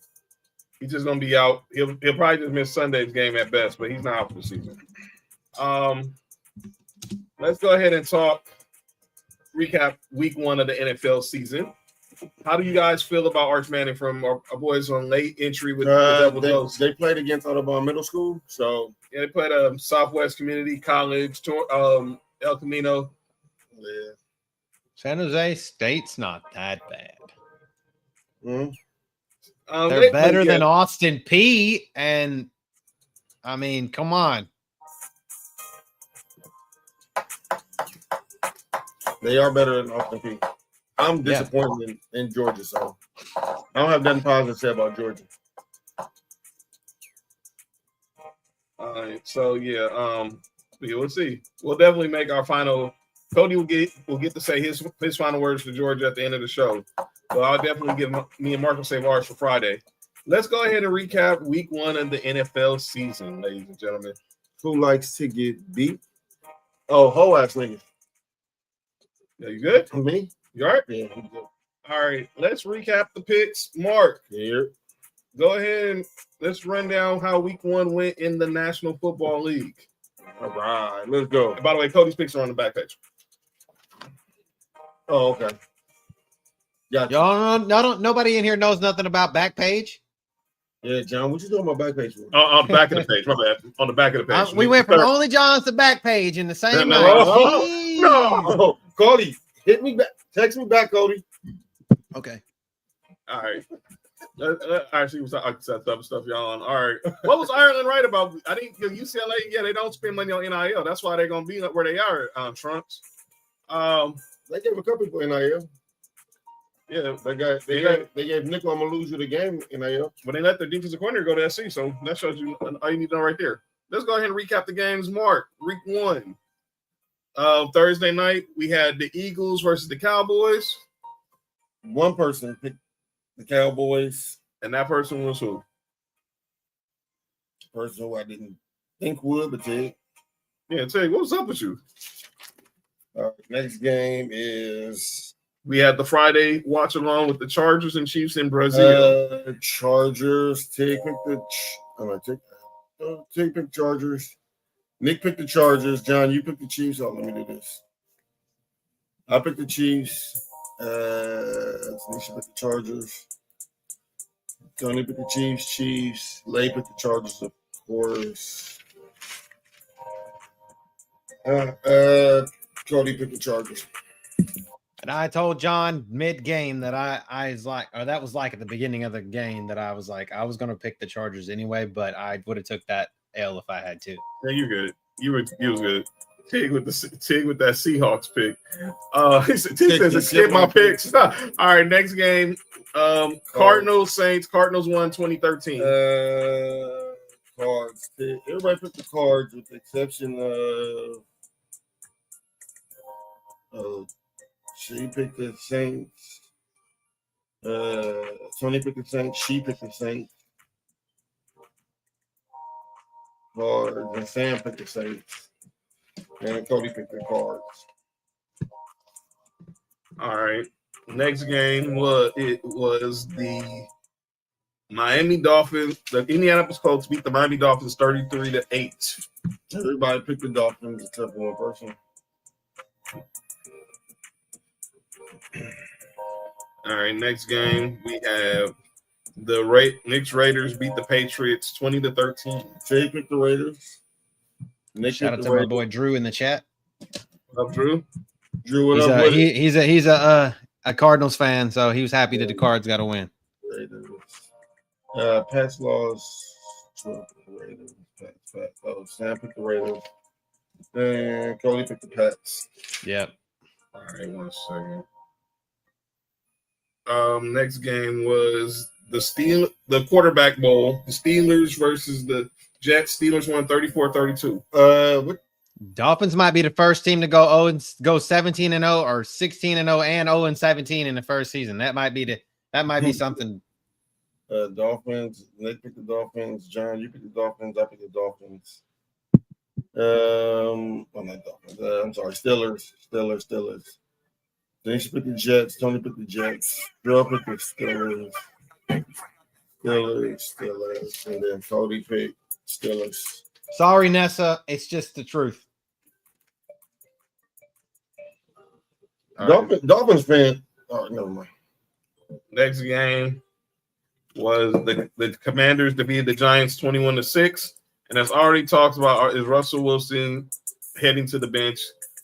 He's just gonna be out. He'll probably just miss Sunday's game at best, but he's not out for the season. Let's go ahead and recap week 1 of the NFL season. How do you guys feel about Arch Manning from our boys on late entry with they played against Audubon Middle School, so yeah, they played Southwest Community College, El Camino. Yeah. San Jose State's not that bad. Mm-hmm. They're better than Austin Peay, and I mean, come on. They are better than Austin Peay. I'm disappointed in Georgia, so I don't have nothing positive to say about Georgia. All right, so we'll see. We'll definitely make our final. Cody will get to say his final words to Georgia at the end of the show. So I'll definitely give me and Mark will save ours for Friday. Let's go ahead and recap week 1 of the NFL season, ladies and gentlemen. Who likes to get beat? Oh, whole ass niggas. Yeah, you good? Me? You all right? Yeah. All right, let's recap the picks. Mark, Here. Go ahead and let's run down how week 1 went in the National Football League. All right, let's go. And by the way, Cody's picks are on the back page. Oh, okay. Gotcha. Y'all nobody in here knows nothing about Backpage. Yeah, John, what you doing on my back page for? On the back of the page. My bad. On the back of the page. We went from Only John's to Backpage in the same night. No, Cody, hit me back. Text me back, Cody. Okay. All right. I actually was set up stuff y'all on. All right. What was Ireland right about? I think UCLA, they don't spend money on NIL. That's why they're gonna be where they are, Trunks. They gave a couple people NIL. Yeah, they gave Nick Maluja the game NIL. But they let their defensive coordinator go to SC, so that shows you all you need to know right there. Let's go ahead and recap the games. Mark, week 1. Thursday night, we had the Eagles versus the Cowboys. One person picked the Cowboys. And that person was who? Person who I didn't think would, but did. Yeah, Tig, what's up with you? Next game is we had the Friday watch along with the Chargers and Chiefs in Brazil. Chargers. Tig picked the Chargers. Nick picked the Chargers. John, you picked the Chiefs. Oh, let me do this. I picked the Chiefs. Nisha picked the Chargers. Tony picked the Chiefs. Lay picked the Chargers, of course. Cody picked the Chargers. And I told John mid-game that I was like, or that was like at the beginning of the game that I was like, I was going to pick the Chargers anyway, but I would have took that L if I had to. Yeah, you're good. You was good. Tig with that Seahawks pick. Tig says skip my picks. All right, next game. Cardinals Saints. Cardinals won 2013. Cards. Everybody picked the Cards with the exception of she picked the Saints. Tony picked the Saints. She picked the Saints. Cards and Sam picked the Saints. And Cody picked the Cards. All right. Next game was the Miami Dolphins. The Indianapolis Colts beat the Miami Dolphins 33-8. Everybody picked the Dolphins except for one person. All right. Next game we have the Knicks Raiders beat the Patriots 20-13. Jay picked the Raiders. Nick Shout out to my boy Drew in the chat. What up, Drew? Drew, what up? He's a Cardinals fan, so he was happy that the Cards got a win. Raiders. Pass laws. Raiders. Sam picked the Raiders. And Cody picked the Pats. Yep. All right, 1 second. Next game was the quarterback bowl. The Steelers versus the Jets. Steelers won 34-32. Dolphins might be the first team to go 17-0 or 16-0 and 0-17 in the first season. That might be something. Dolphins. Nick picked the Dolphins. John, you picked the Dolphins. I picked the Dolphins. Not Dolphins. I'm sorry, Steelers. Then she picked the Jets. Tony picked the Jets. Joe picked the Steelers. And then Cody picked Steelers. Sorry, Nessa. It's just the truth. Dolphins fan. Oh, never mind. Next game was the Commanders defeated the Giants 21-6. And as already talked about, is Russell Wilson heading to the bench.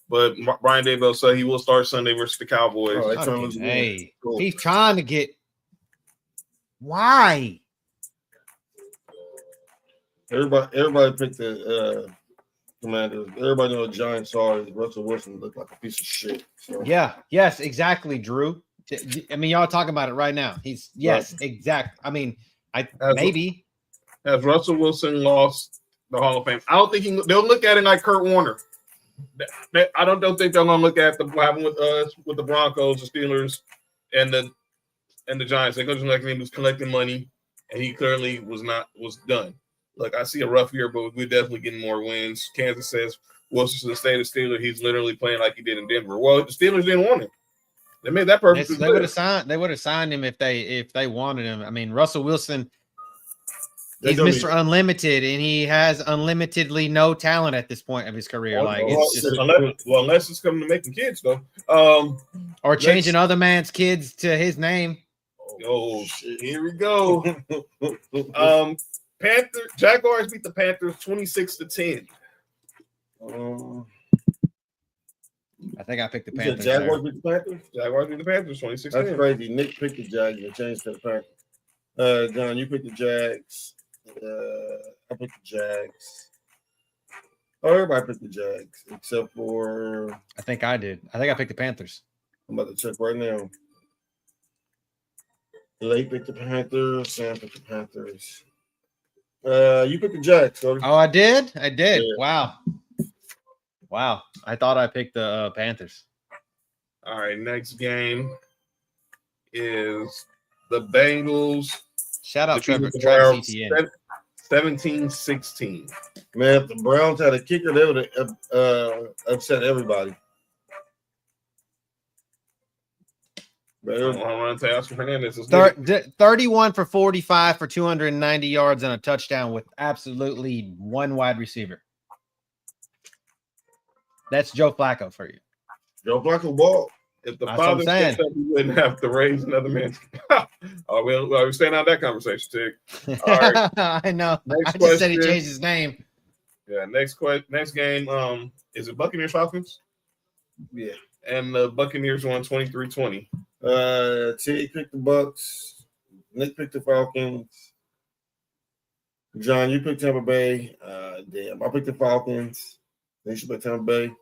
But Brian Daboll said he will start Sunday versus the Cowboys. Cool. He's trying to get. Why? Everybody picked the Commanders. Everybody know the Giants saw Russell Wilson looked like a piece of shit. So. Yeah. Yes. Exactly, Drew. I mean, y'all talking about it right now. Exact. I mean, maybe. As Russell Wilson lost the Hall of Fame, I don't think they'll look at it like Kurt Warner. I don't think they're gonna look at what happened with the Broncos, the Steelers, and the Giants. They're gonna just like him was collecting money, and he clearly was done. Look, I see a rough year, but we're definitely getting more wins. Kansas says Wilson should stay the Steelers. He's literally playing like he did in Denver. Well, the Steelers didn't want him. They made that perfect. They would have signed him if they wanted him. I mean, Russell Wilson. He's Mr. Unlimited, and he has unlimitedly no talent at this point of his career. Unless it's coming to making kids, though. Or changing other man's kids to his name. Oh, shit. Here we go. Jaguars beat the Panthers 26-10. I think I picked the Panthers. Jaguars beat the Panthers? Jaguars beat the Panthers 26-10. That's crazy. Nick picked the Jags and changed to the Panthers. John, you picked the Jags. I picked the Jags. Oh, everybody picked the Jags except for. I think I did. I think I picked the Panthers. I'm about to check right now. Lay picked the Panthers. Sam picked the Panthers. You picked the Jags, Cody. Oh, I did. Yeah. Wow. Wow. I thought I picked the Panthers. All right, next game is the Bengals. Shout out defeated the Travis Browns Etienne. 17-16. Man, if the Browns had a kicker, they would have upset everybody. I'm going to say Oscar Hernandez. 31 for 45 for 290 yards and a touchdown with absolutely one wide receiver. That's Joe Flacco for you. Joe Flacco ball. If the That's father what I'm saying. stepped up, we wouldn't have to raise another man. We're staying out of that conversation, Tig. All right. I know. Next I just said he question. changed his name. Yeah, next game. Is it Buccaneers Falcons? Yeah. And the Buccaneers won 23-20. Tig picked the Bucks. Nick picked the Falcons. John, you picked Tampa Bay. Damn, I picked the Falcons. Then you picked Tampa Bay.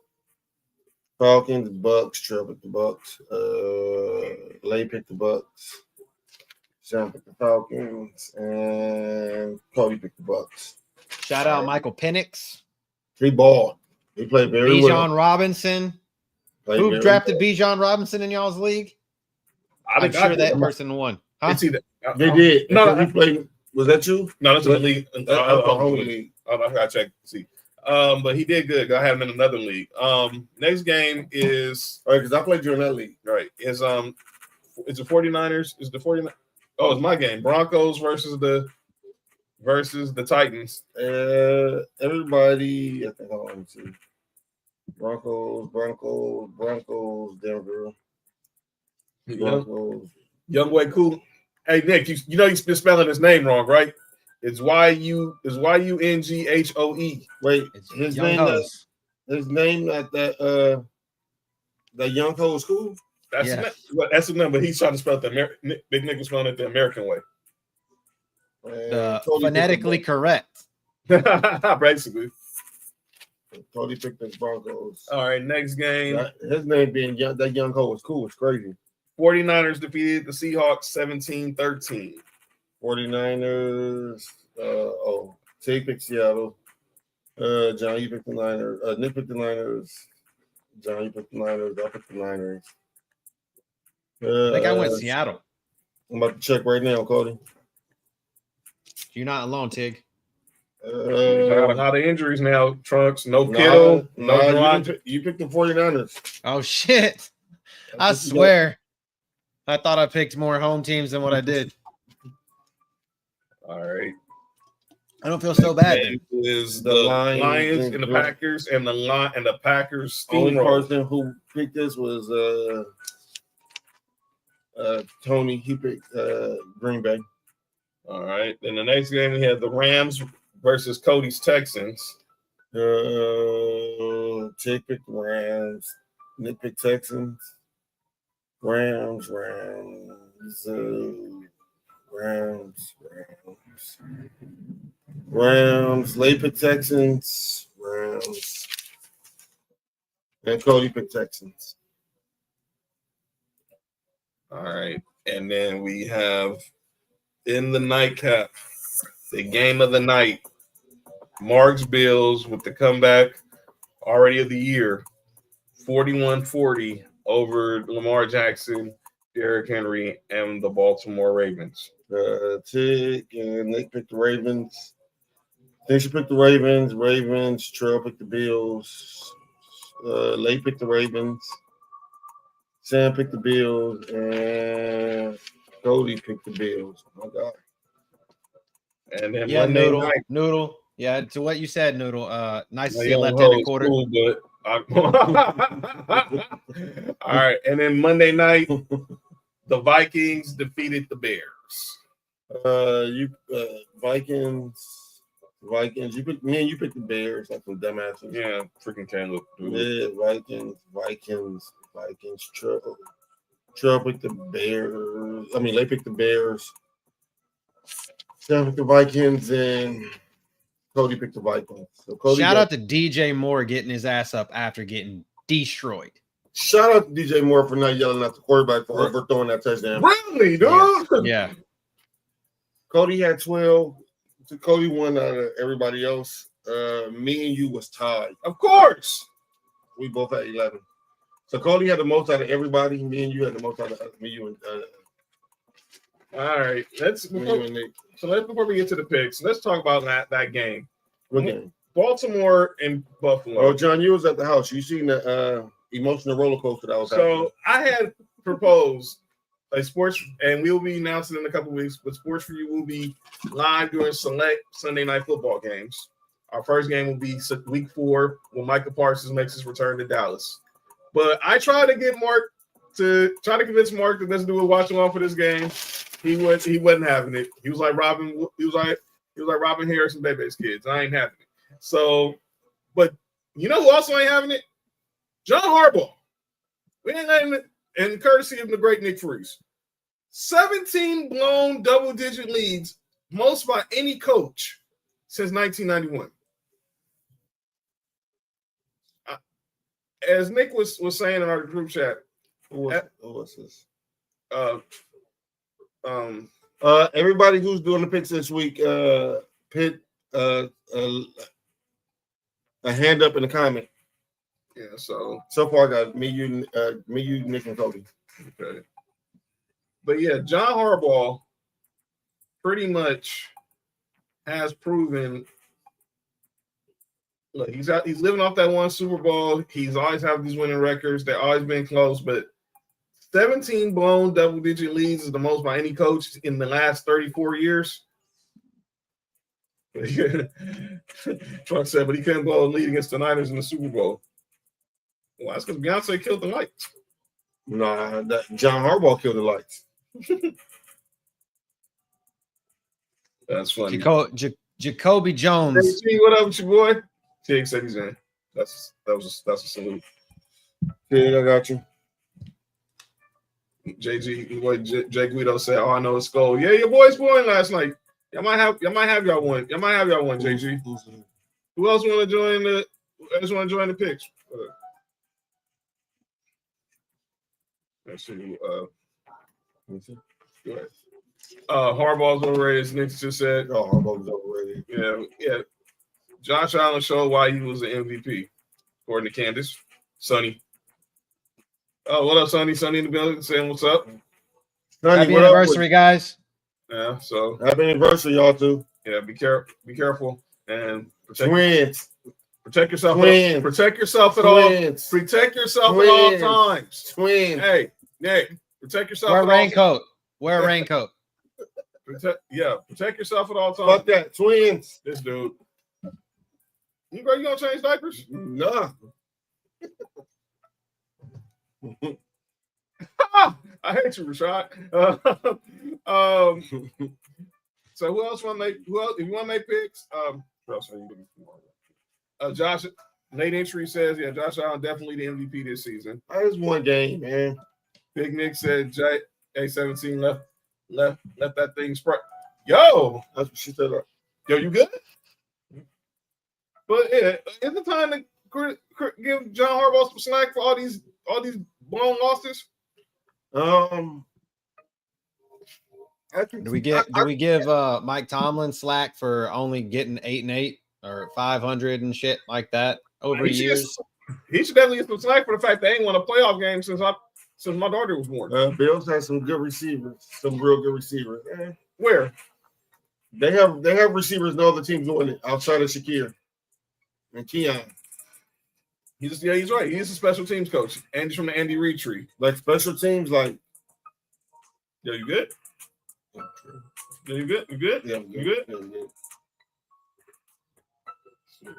Falcons, Bucks. Trevor picked the Bucks. Lay picked the Bucks. John picked the Falcons, and Cody picked the Bucks. Shout out Michael Penix. He balled. He played very well. Bijan Robinson. Who drafted Bijan Robinson in y'all's league? I'm sure that person won. Huh? It's either, They did. No, he played. Was that you? No, that's the league. That's the whole league. I gotta check to see. But he did good. I have him in another league. Next game is all right because I played you in that league. Right. Is the 49ers? Is the 49ers? Oh, it's my game. Broncos versus the Titans. Everybody, I think I want to see. Broncos, Denver. Broncos. Young Way Cool. Hey Nick, you know you've been spelling his name wrong, right? It's Yunghoe. Wait, his name at that Yunghoe school. That's the number. He's trying to spell it Big Nick was spelling it the American way. Phonetically correct. Basically. Cody picked the Broncos. All right, next game. His name being that Yunghoe was cool. It's crazy. 49ers defeated the Seahawks 17-13. 49ers. Tig picked Seattle. John, you picked the Niners. Nick picked the Niners. John, you picked the Niners. I picked the Niners. I think I went Seattle. I'm about to check right now, Cody. You're not alone, Tig. Got a lot of injuries now. Trunks, no Kittle, no Javon. You picked the 49ers. Oh, shit. I swear. I thought I picked more home teams than what I did. All right. I don't feel so bad. Is the Lions and the Packers and the Packers Only person who picked this was Tony. He picked Green Bay. All right. Then the next game we had the Rams versus Cody's Texans. Tig picked the Rams. Nick picked Texans. Rams. Lay picked Texans. Rams. And Cody picked Texans. All right. And then we have in the nightcap, the game of the night, Mark's Bills with the comeback already of the year, 41-40 over Lamar Jackson, Derrick Henry, and the Baltimore Ravens. Tig and Nick picked the Ravens. Nisha picked the Ravens. Trell picked the Bills. Lay picked the Ravens. Sam picked the Bills. And Cody picked the Bills. Oh, my God. And then Monday night. Noodle. Yeah, to what you said, Noodle. Nice to see a left-handed quarter. Cool, but all right. And then Monday night, the Vikings defeated the Bears. Vikings. You picked me and you picked the Bears, like some dumbasses. Yeah, freaking Canelo. Yeah, Vikings. Trell picked the Bears. They picked the Bears. Sam picked the Vikings, and Cody picked the Vikings. So Cody shout out to DJ Moore getting his ass up after getting destroyed. Shout out to DJ Moore for not yelling at the quarterback for overthrowing that touchdown. Really, dude? Yeah. Cody had 12. So Cody won out of everybody else. Me and you was tied. Of course. We both had 11. So Cody had the most out of everybody. Me and you had the most out of me, you, and All right. Before we get to the picks, let's talk about that game. What game? Baltimore and Buffalo. Oh, John, you was at the house. You seen the emotional roller coaster that was happening. So I had proposed a sports, and we'll be announcing in a couple of weeks, but Sports4U will be live during select Sunday night football games. Our first game will be week 4 when Micah Parsons makes his return to Dallas. But I tried to get Mark to convince Mark to let's do a watch along for this game. He wasn't having it. He was like Robin. He was like Robin Harris and Bebe's kids. I ain't having it. So, but you know who also ain't having it? John Harbaugh. We ain't having it. And courtesy of the great Nick Freese. 17 blown double-digit leads, most by any coach since 1991. As Nick was saying in our group chat, what's this? Everybody who's doing the picks this week, put a hand up in the comment. Yeah. So far, I got me, you, Nick, and Cody. Okay. But yeah, John Harbaugh pretty much has proven. Look, he's living off that one Super Bowl. He's always had these winning records. They've always been close, but 17 blown double-digit leads is the most by any coach in the last 34 years. Trump said, but he couldn't blow a lead against the Niners in the Super Bowl. Well, that's because Beyonce killed the lights. Nah, John Harbaugh killed the lights. That's funny. Jacoby Jones. Hey, what up with your boy? Tig said he's in. That's a salute. Yeah, I got you. JG, boy, Jay Guido said, "Oh, I know it's gold." Yeah, your boys won last night. Y'all might have y'all one. JG. Who else want to join the? I just want to join the picks. Let's see. Go ahead. Harbaugh's overrated, as Nick just said. Oh, Harbaugh's overrated. Yeah. Josh Allen showed why he was an MVP, according to Candace. Sonny. Oh, what up, Sonny? Sonny in the building saying what's up. Sonny, happy anniversary, guys. Yeah, so happy anniversary, y'all too. Yeah, be careful and protect yourself. Twins. Protect yourself at all. Protect yourself at all times. Twins. Hey, Nick, protect yourself. Wear a raincoat. Wear a raincoat. Protect yourself at all times. Fuck that. Twins. This dude. You gonna change diapers? Nah. I hate you, Rashad. So who else want to make? If you want to make picks, who else are you looking for? Josh. Nate Entry says, yeah, Josh Allen definitely the MVP this season. That is one game, man. Big Nick said A17 left that thing spread. Yo, that's what she said. Yo, you good? But yeah, is the time to give John Harbaugh some slack for all these blown losses? Do we give Mike Tomlin slack for only getting 8-8 or 500 and shit like that over years? He should definitely get some slack for the fact they ain't won a playoff game since my daughter was born. Bills has some good receivers, some real good receivers. Where? They have receivers no other teams doing it outside of Shakir and Keon. He's right. He's a special teams coach, and he's from the Andy Reid tree. Like special teams, like yo, you good? Yeah, you good? You good? Yeah, you good? Yeah, good.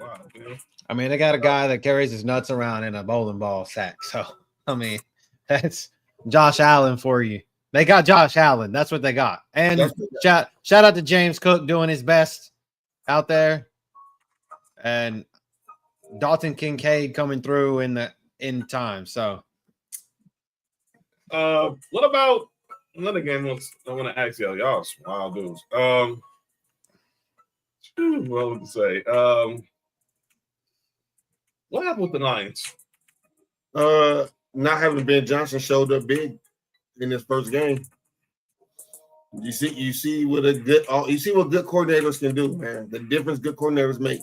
Wow, man. I mean, they got a guy that carries his nuts around in a bowling ball sack. So, I mean, that's Josh Allen for you. They got Josh Allen. That's what they got. And shout out to James Cook doing his best out there. And Dalton Kincaid coming through in time. So, what about another game? I want to ask y'all some wild dudes. What would you say? What happened with the Lions? Not having Ben Johnson showed up big in his first game. You see what good coordinators can do, man. The difference good coordinators make.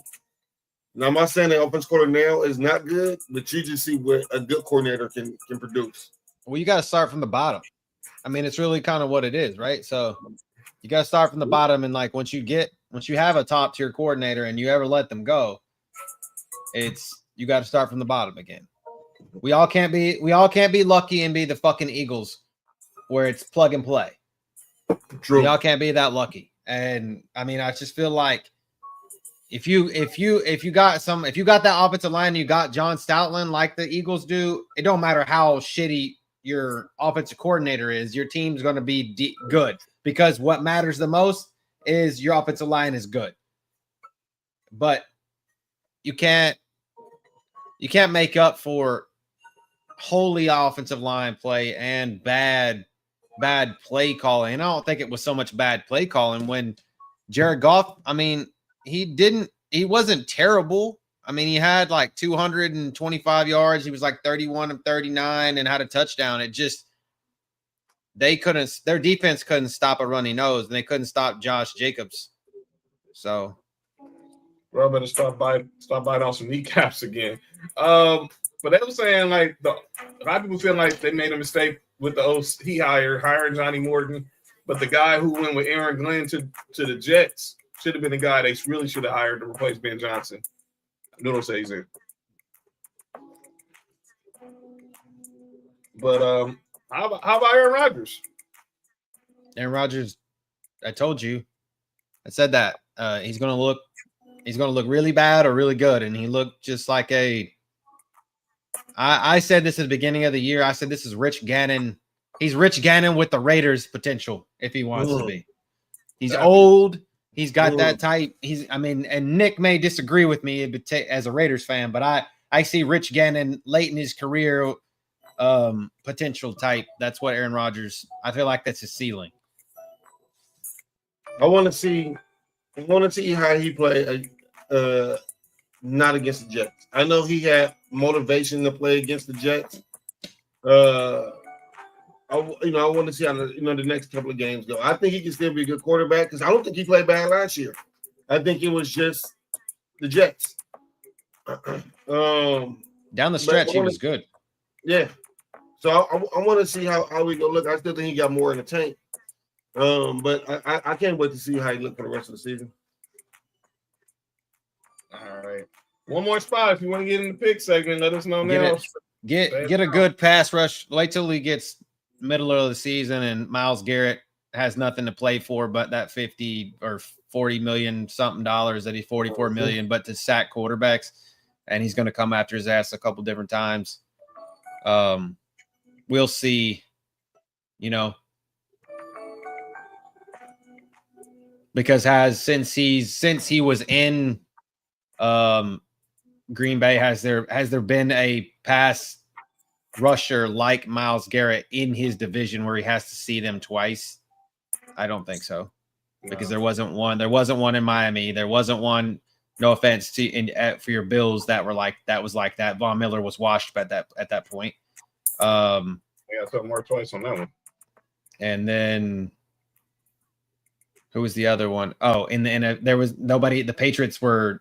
Now, I'm not saying the offense coordinator now is not good, but you just see what a good coordinator can produce. Well, you got to start from the bottom. I mean, it's really kind of what it is, right? So you got to start from the bottom, and like once you have a top tier coordinator and you ever let them go, you got to start from the bottom again. We all can't be lucky and be the fucking Eagles where it's plug and play. True. We all can't be that lucky. And I mean, I just feel like if you got that offensive line, you got John Stoutland like the Eagles do, it don't matter how shitty your offensive coordinator is, your team's going to be good, because what matters the most is your offensive line is good. But you can't make up for wholly offensive line play and bad play calling. And I don't think it was so much bad play calling when Jared Goff, I mean, he wasn't terrible. I mean, he had like 225 yards. He was like 31 of 39 and had a touchdown. It just, their defense couldn't stop a runny nose, and they couldn't stop Josh Jacobs. So, Bro, better stop biting on some kneecaps again. But they were saying like a lot of people feel like they made a mistake with the OC hiring Johnny Morton, but the guy who went with Aaron Glenn to the Jets should have been the guy they really should have hired to replace Ben Johnson. Noodle says in. But how about Aaron Rodgers? Aaron Rodgers, I told you, I said that he's gonna look really bad or really good, and he looked just like I said this at the beginning of the year. I said this is Rich Gannon. He's Rich Gannon with the Raiders potential if he wants to be. He's old. He's got that type. And Nick may disagree with me as a Raiders fan, but I see Rich Gannon late in his career potential type. That's what Aaron Rodgers, I feel like that's his ceiling. I want to see how he play not against the Jets. I know he had motivation to play against the Jets. I want to see how the next couple of games go. I think he can still be a good quarterback because I don't think he played bad last year. I think it was just the Jets. Down the stretch, he was good. Yeah. So I want to see how we go look. I still think he got more in the tank. But I can't wait to see how he look for the rest of the season. All right. One more spot. If you want to get in the pick segment, let us know now. Get a good pass rush. Wait till he gets middle of the season and Myles Garrett has nothing to play for but that 50 or 40 million something dollars that he's 44 million, but to sack quarterbacks, and he's going to come after his ass a couple different times. We'll see, because since he was in Green Bay, has there been a pass rusher like Myles Garrett in his division where he has to see them twice? I don't think so, because there wasn't one. There wasn't one in Miami. There wasn't one. No offense for your Bills that was like that. Von Miller was washed at that point. Yeah, something more twice on that one. And then who was the other one? Oh, there was nobody. The Patriots were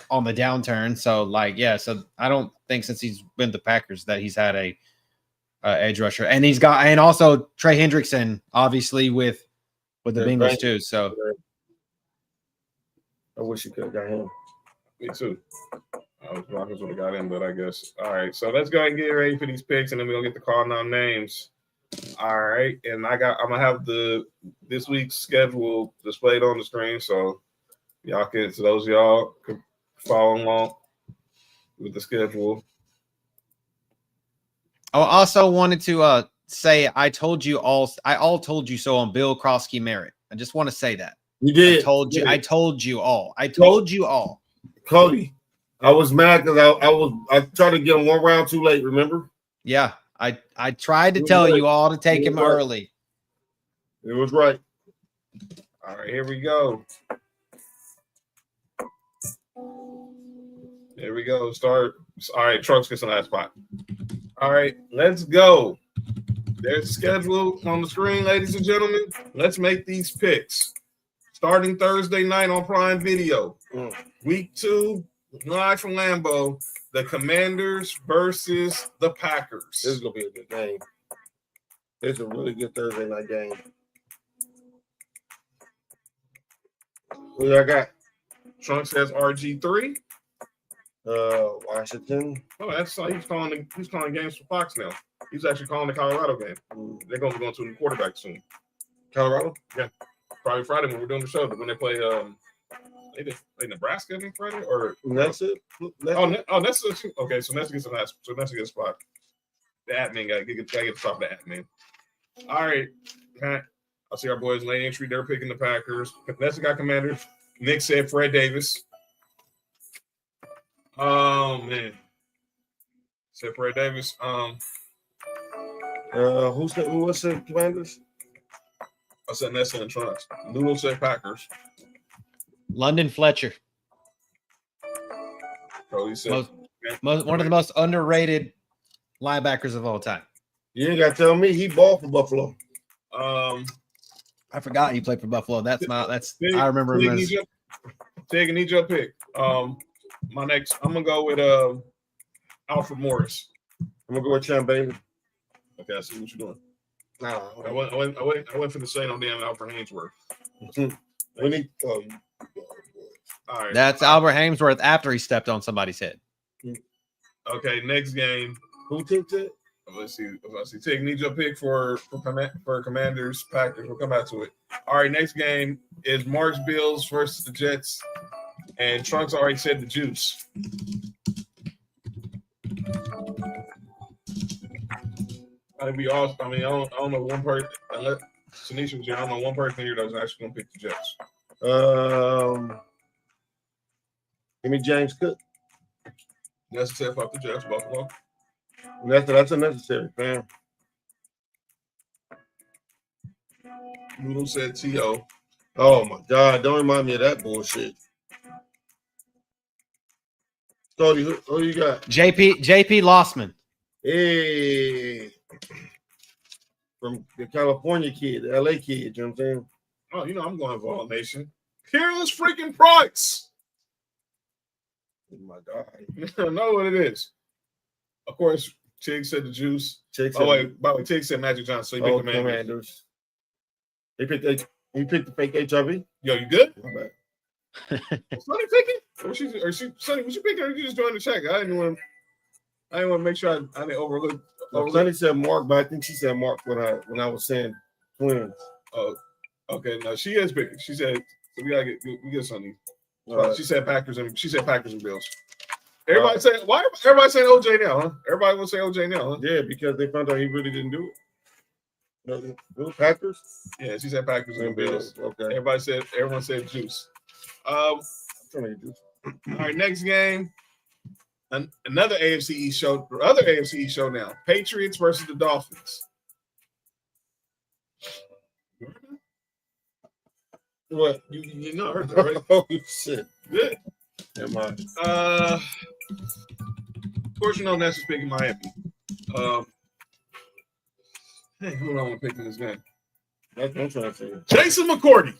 on the downturn, so so I don't think since he's been the Packers that he's had a edge rusher, and also Trey Hendrickson, obviously with the Bengals too. So I wish you could have got him. Me too. I was Broncos would have got him, but I guess. All right, so let's go ahead and get ready for these picks, and then we're gonna get to calling out names. All right, and I'm gonna have this week's schedule displayed on the screen, so y'all can follow along with the schedule. I also wanted to say I told you so on Bill Krosky Merritt. I just want to say that. You did. I told you all. Cody, I was mad because I tried to get him one round too late, remember? Yeah. I tried to tell you all to take him early. It was right. All right, here we go. There we go. Start. All right, Trunks gets in that spot. All right, let's go. There's a schedule on the screen, ladies and gentlemen. Let's make these picks. Starting Thursday night on Prime Video. Week 2, Live from Lambeau, the Commanders versus the Packers. This is gonna be a good game. It's a really good Thursday night game. Who I got? Trunks has RG3. Washington. Oh, that's he's calling games for Fox now. He's actually calling the Colorado game. They're going to be going to a new quarterback soon. Colorado? Yeah, probably Friday when we're doing the show. When they play, they Nebraska, I think Friday or That's it. That's okay. So Nessa gets the last. So Nessa gets spot. The admin guy get the top of the admin. All right, Pat. I see our boys late entry. They're picking the Packers. Nessa got Commanders. Nick said Fred Davis. Oh man, said Fred Davis. Who was the Commanders? I said Nessa and Trunks. Noodle said Packers. London Fletcher. Cody said One of the most underrated linebackers of all time. You ain't got to tell me he balled for Buffalo. I forgot he played for Buffalo. I remember him as Tig, I need your pick. I'm gonna go with Alfred Morris. I'm gonna go with Champ Bailey. Okay, I see what you're doing. Nah, I went for the same on damn Alfred Hainsworth. All right. That's Albert Hainsworth after he stepped on somebody's head. Okay, next game. Who took it? Let's see. Tig, need your pick for Commanders, Packers. We'll come back to it. All right, next game is Mark's Bills versus the Jets. And Trunks already said the Juice. I'd be awesome. I mean, I don't know one person. Unless Tanisha was here, I don't know one person here that was actually going to pick the Jets. Give me James Cook. That's the fuck the Jets, Buffalo. That's unnecessary, fam. Noodle said T.O. Oh my God! Don't remind me of that bullshit. Cody, who you got? JP Lossman. Hey, from the California kid, the LA kid. You know what I'm saying? Oh, I'm going for All Nation. Peerless freaking Price. Oh my God! I know what it is. Of course, Tig said the Juice. By the way, Tig said Magic Johnson. So he picked the Commanders. He picked the fake HIV. Yo, you good? My bad. Sonny picking? Sonny, was you picking or you just doing the check? I didn't want to make sure I didn't overlook. Sonny said Mark, but I think she said Mark when I was saying twins. Oh, okay. No, she is picking. She said so we get Sonny. She said Packers and Bills. Everybody saying why? Everybody saying OJ now, huh? Everybody will say OJ now, huh? Yeah, because they found out he really didn't do it. Packers? Yeah, she said Packers and Bills. Okay. Everyone said Juice. All right, next game. Another AFC East show. Other AFC East show now. Patriots versus the Dolphins. What? You know heard that, right? Oh shit. Good. Am I? Of course, Ness is picking Miami. Hey, who do I want to pick in this game? That's what I'm trying to say. Jason McCourty.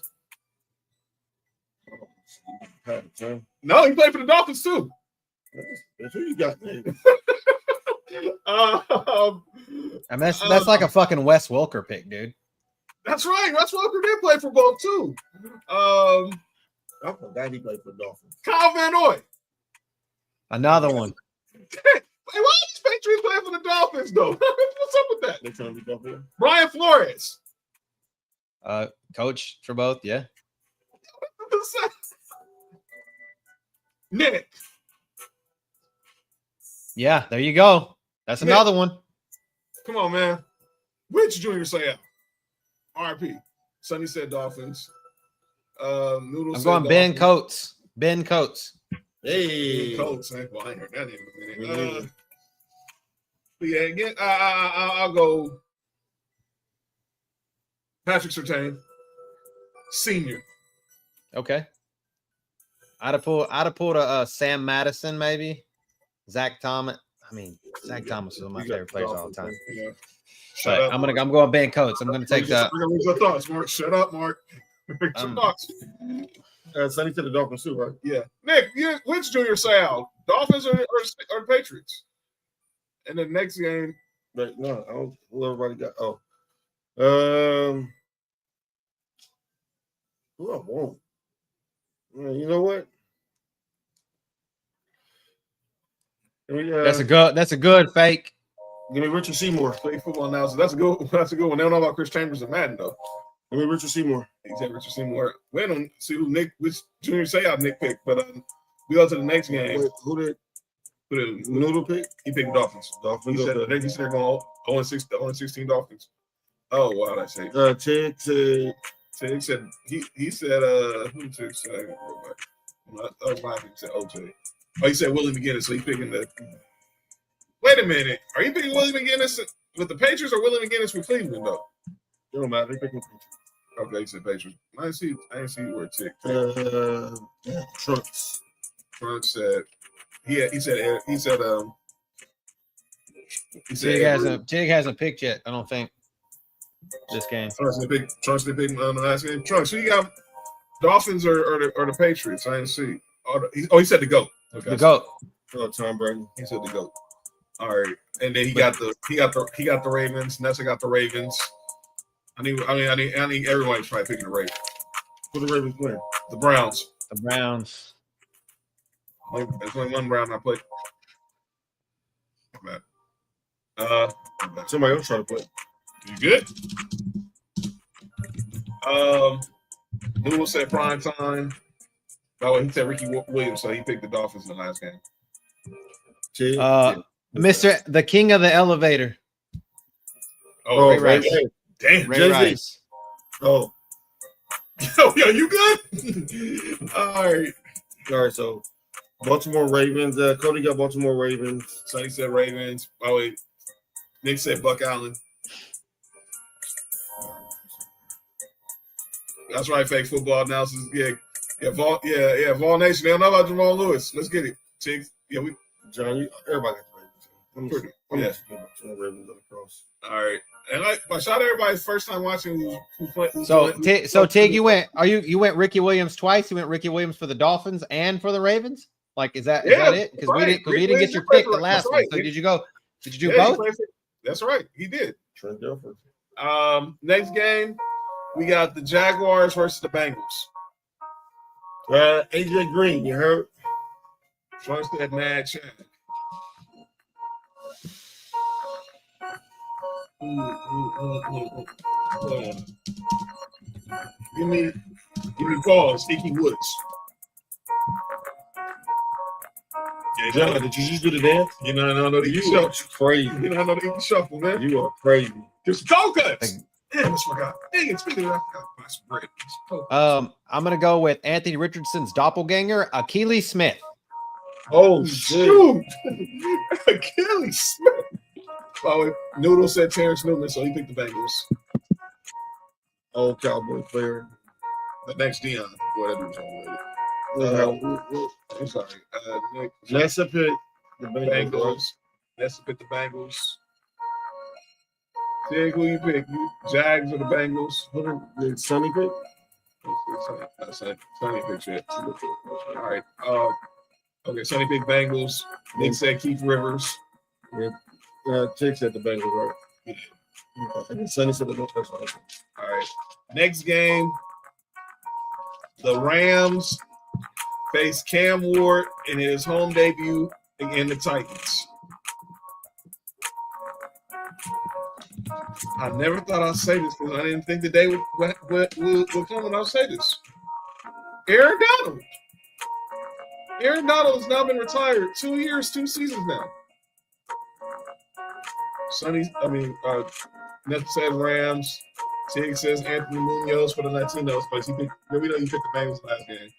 No, he played for the Dolphins too. That's who you got, man. And that's like a fucking Wes Welker pick, dude. That's right. Wes Welker did play for both too. I forgot he played for the Dolphins. Kyle Van Noy. Another one. Hey, why are these Patriots playing for the Dolphins though? What's up with that? They trying to be Dolphins. Brian Flores. Coach for both, yeah. Nick. Yeah, there you go. That's another one. Come on, man. Which Junior say out? RP. Sonny said Dolphins. Noodle I'm said going Ben Coates. Ben Coates. Hey. Coates. Well, I ain't heard that name in a minute. But yeah, again, I'll go Patrick Surtain, Senior. Okay. I'd have pulled a Sam Madison, maybe. Zach Thomas. I mean, Zach Thomas is one of my favorite players all the time. Yeah. But I'm going Ben Coates. I'm gonna take that. Your thoughts, Mark. Shut up, Mark. Thoughts? Sonny said the Dolphins too, right? Yeah. Nick, which junior say out? Dolphins or the Patriots? And the next game. But no, I don't. Who everybody got? Oh, who I want? You know what? That's a good fake. Give me Richard Seymour. Fake football announcer. That's a good one. They don't know about Chris Chambers and Madden though. Give me Richard Seymour. He said Richard Seymour. We don't see which junior say out Nick picked, but we go to the next game. Wait, who did Noodle pick? He picked the Dolphins. Dolphins. He said they're going 0-16 Dolphins. Oh wow, that's it. Ted said he said who did Ted say? He said OJ. Oh, he said Willie McGinnis, so he's picking the. Wait a minute, are you picking Willie McGinnis with the Patriots or Willie McGinnis with Cleveland though? It don't matter. They picking Patriots. Okay, he said Patriots. I didn't see where it ticked. Trunks. Trunks said Tig hasn't picked yet. I don't think this game. Trunks did pick on the last game. Trunks, who you got? Dolphins or the Patriots? I didn't see. He said the GOAT. Okay. The GOAT. Oh, Tom Brady. He said the GOAT. All right, and then he got the Ravens. Nessa got the Ravens. I need everybody's probably picking the Ravens. Who the Ravens playing? The Browns. The Browns. There's only one Brown I play. Somebody else try to play. You good? Noodle said prime time. Oh, he said Ricky Williams, so he picked the Dolphins in the last game. Mr. The King of the Elevator. Oh, Ray Rice. Damn. Ray Rice. Oh. Yo, you good? All right. So Baltimore Ravens. Cody got Baltimore Ravens. Sonny said Ravens. Oh, wait. Nick said Buck Allen. That's right, fake football announcers. Vol Nation. They don't know about Jamal Lewis. Let's get it. Tiggs. Yeah, John, everybody got Ravens. Ravens on the cross. All right. And I shout out everybody first time watching Tig, you went Ricky Williams twice. You went Ricky Williams for the Dolphins and for the Ravens. Like, is that it? Because we didn't get your pick the last one. So did you do both? That's right. He did. Trent Dilfer. Next game, we got the Jaguars versus the Bengals. AJ Green, you heard? First said Mad Chad. Give me pause, Icky Woods. Yeah, John, did you just do the dance? You know, I know the You are crazy. You know, I know the Icky Shuffle, man. You are crazy. Just coconuts. Damn, I forgot. Dang it, speaking of that, I got my spread. I'm gonna go with Anthony Richardson's doppelganger, Achilles Smith. Oh, shoot. Achilles Smith. Oh, Noodle said Terrence Newman, so he picked the Bengals. Old Cowboy player. The next Dion, whatever he's on with. I'm sorry. Nick. Nessa picked the Bengals. Nessa picked the Bengals. Tig, who you pick? Jags or the Bengals? Who did Sonny pick? Sonny picked it. All right. Okay, Sonny picked Bengals. Nick said Keith Rivers. Yeah. Tig said the Bengals, right? Yeah. And Sonny said the Bengals. All right. Next game, the Rams face Cam Ward in his home debut against the Titans. I never thought I'd say this because I didn't think the day would come when I'll say this. Aaron Donald. Aaron Donald has now been retired 2 years, 2 seasons now. Ned said Rams. Tig says Anthony Munoz for the Latinos, but we know you picked the Bengals last game.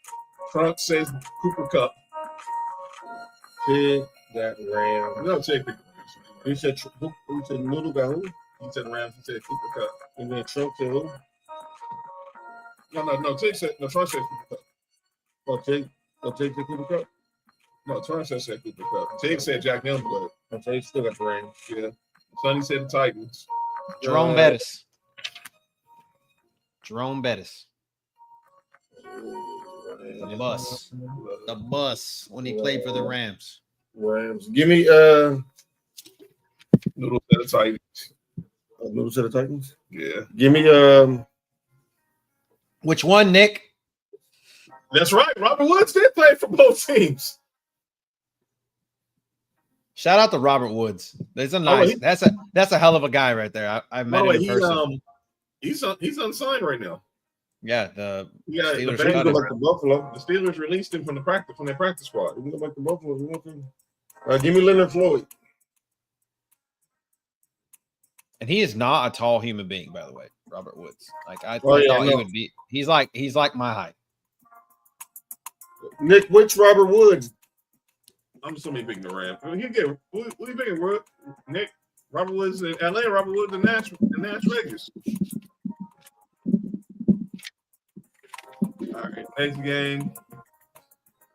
Trump says Cooper Kupp. Tig got Rams. No, Tig picked the Rams. Who said Noodle got who? He said Rams. He said Cooper Kupp. And then Trump said who? No. Tig said Trump said Cooper Kupp. Tig said Cooper Kupp? No, Trump said Cooper Kupp. Tig said Jack Youngblood. So he still got the Rams. Yeah. Sonny said the Titans. Jerome Bettis. The bus when he played for the Rams. Rams. Give me Noodle to the Titans. Noodle to the Titans. Yeah. Give me Which one, Nick? That's right. Robert Woods did play for both teams. Shout out to Robert Woods. That's a nice. That's a hell of a guy right there. I've met him in person. He's unsigned right now. Yeah, the Steelers the Bengals like the Buffalo. The Steelers released him from their practice squad. We go like the Buffalo. We want them. Give me Leonard Floyd. And he is not a tall human being, by the way. Robert Woods. Like I Oh, yeah, thought I he know. would be. He's like my height. Nick, which Robert Woods? I'm just gonna be picking the Rams. I mean, who you picking? Nick, Robert Woods in LA, Robert Woods in Nash Vegas. All right, next game.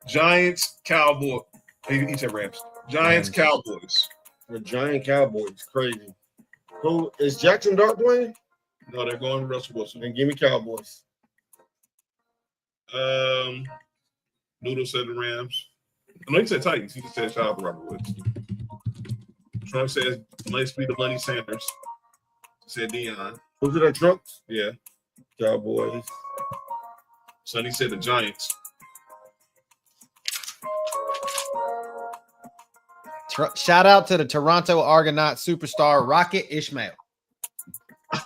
Giants, Cowboys. He said Rams. Giants, Cowboys. The Giant Cowboys. Crazy. Who is Jackson Dart playing? No, they're going with Russell Wilson. And give me Cowboys. Noodle said the Rams. No, he said Titans. He just said shout out to Robert Woods. Trump says let's be the Money Sanders. Said Dion. Who's it? Trunks? Yeah. Cowboys. Sonny said the Giants. Shout out to the Toronto Argonaut superstar Rocket Ishmael.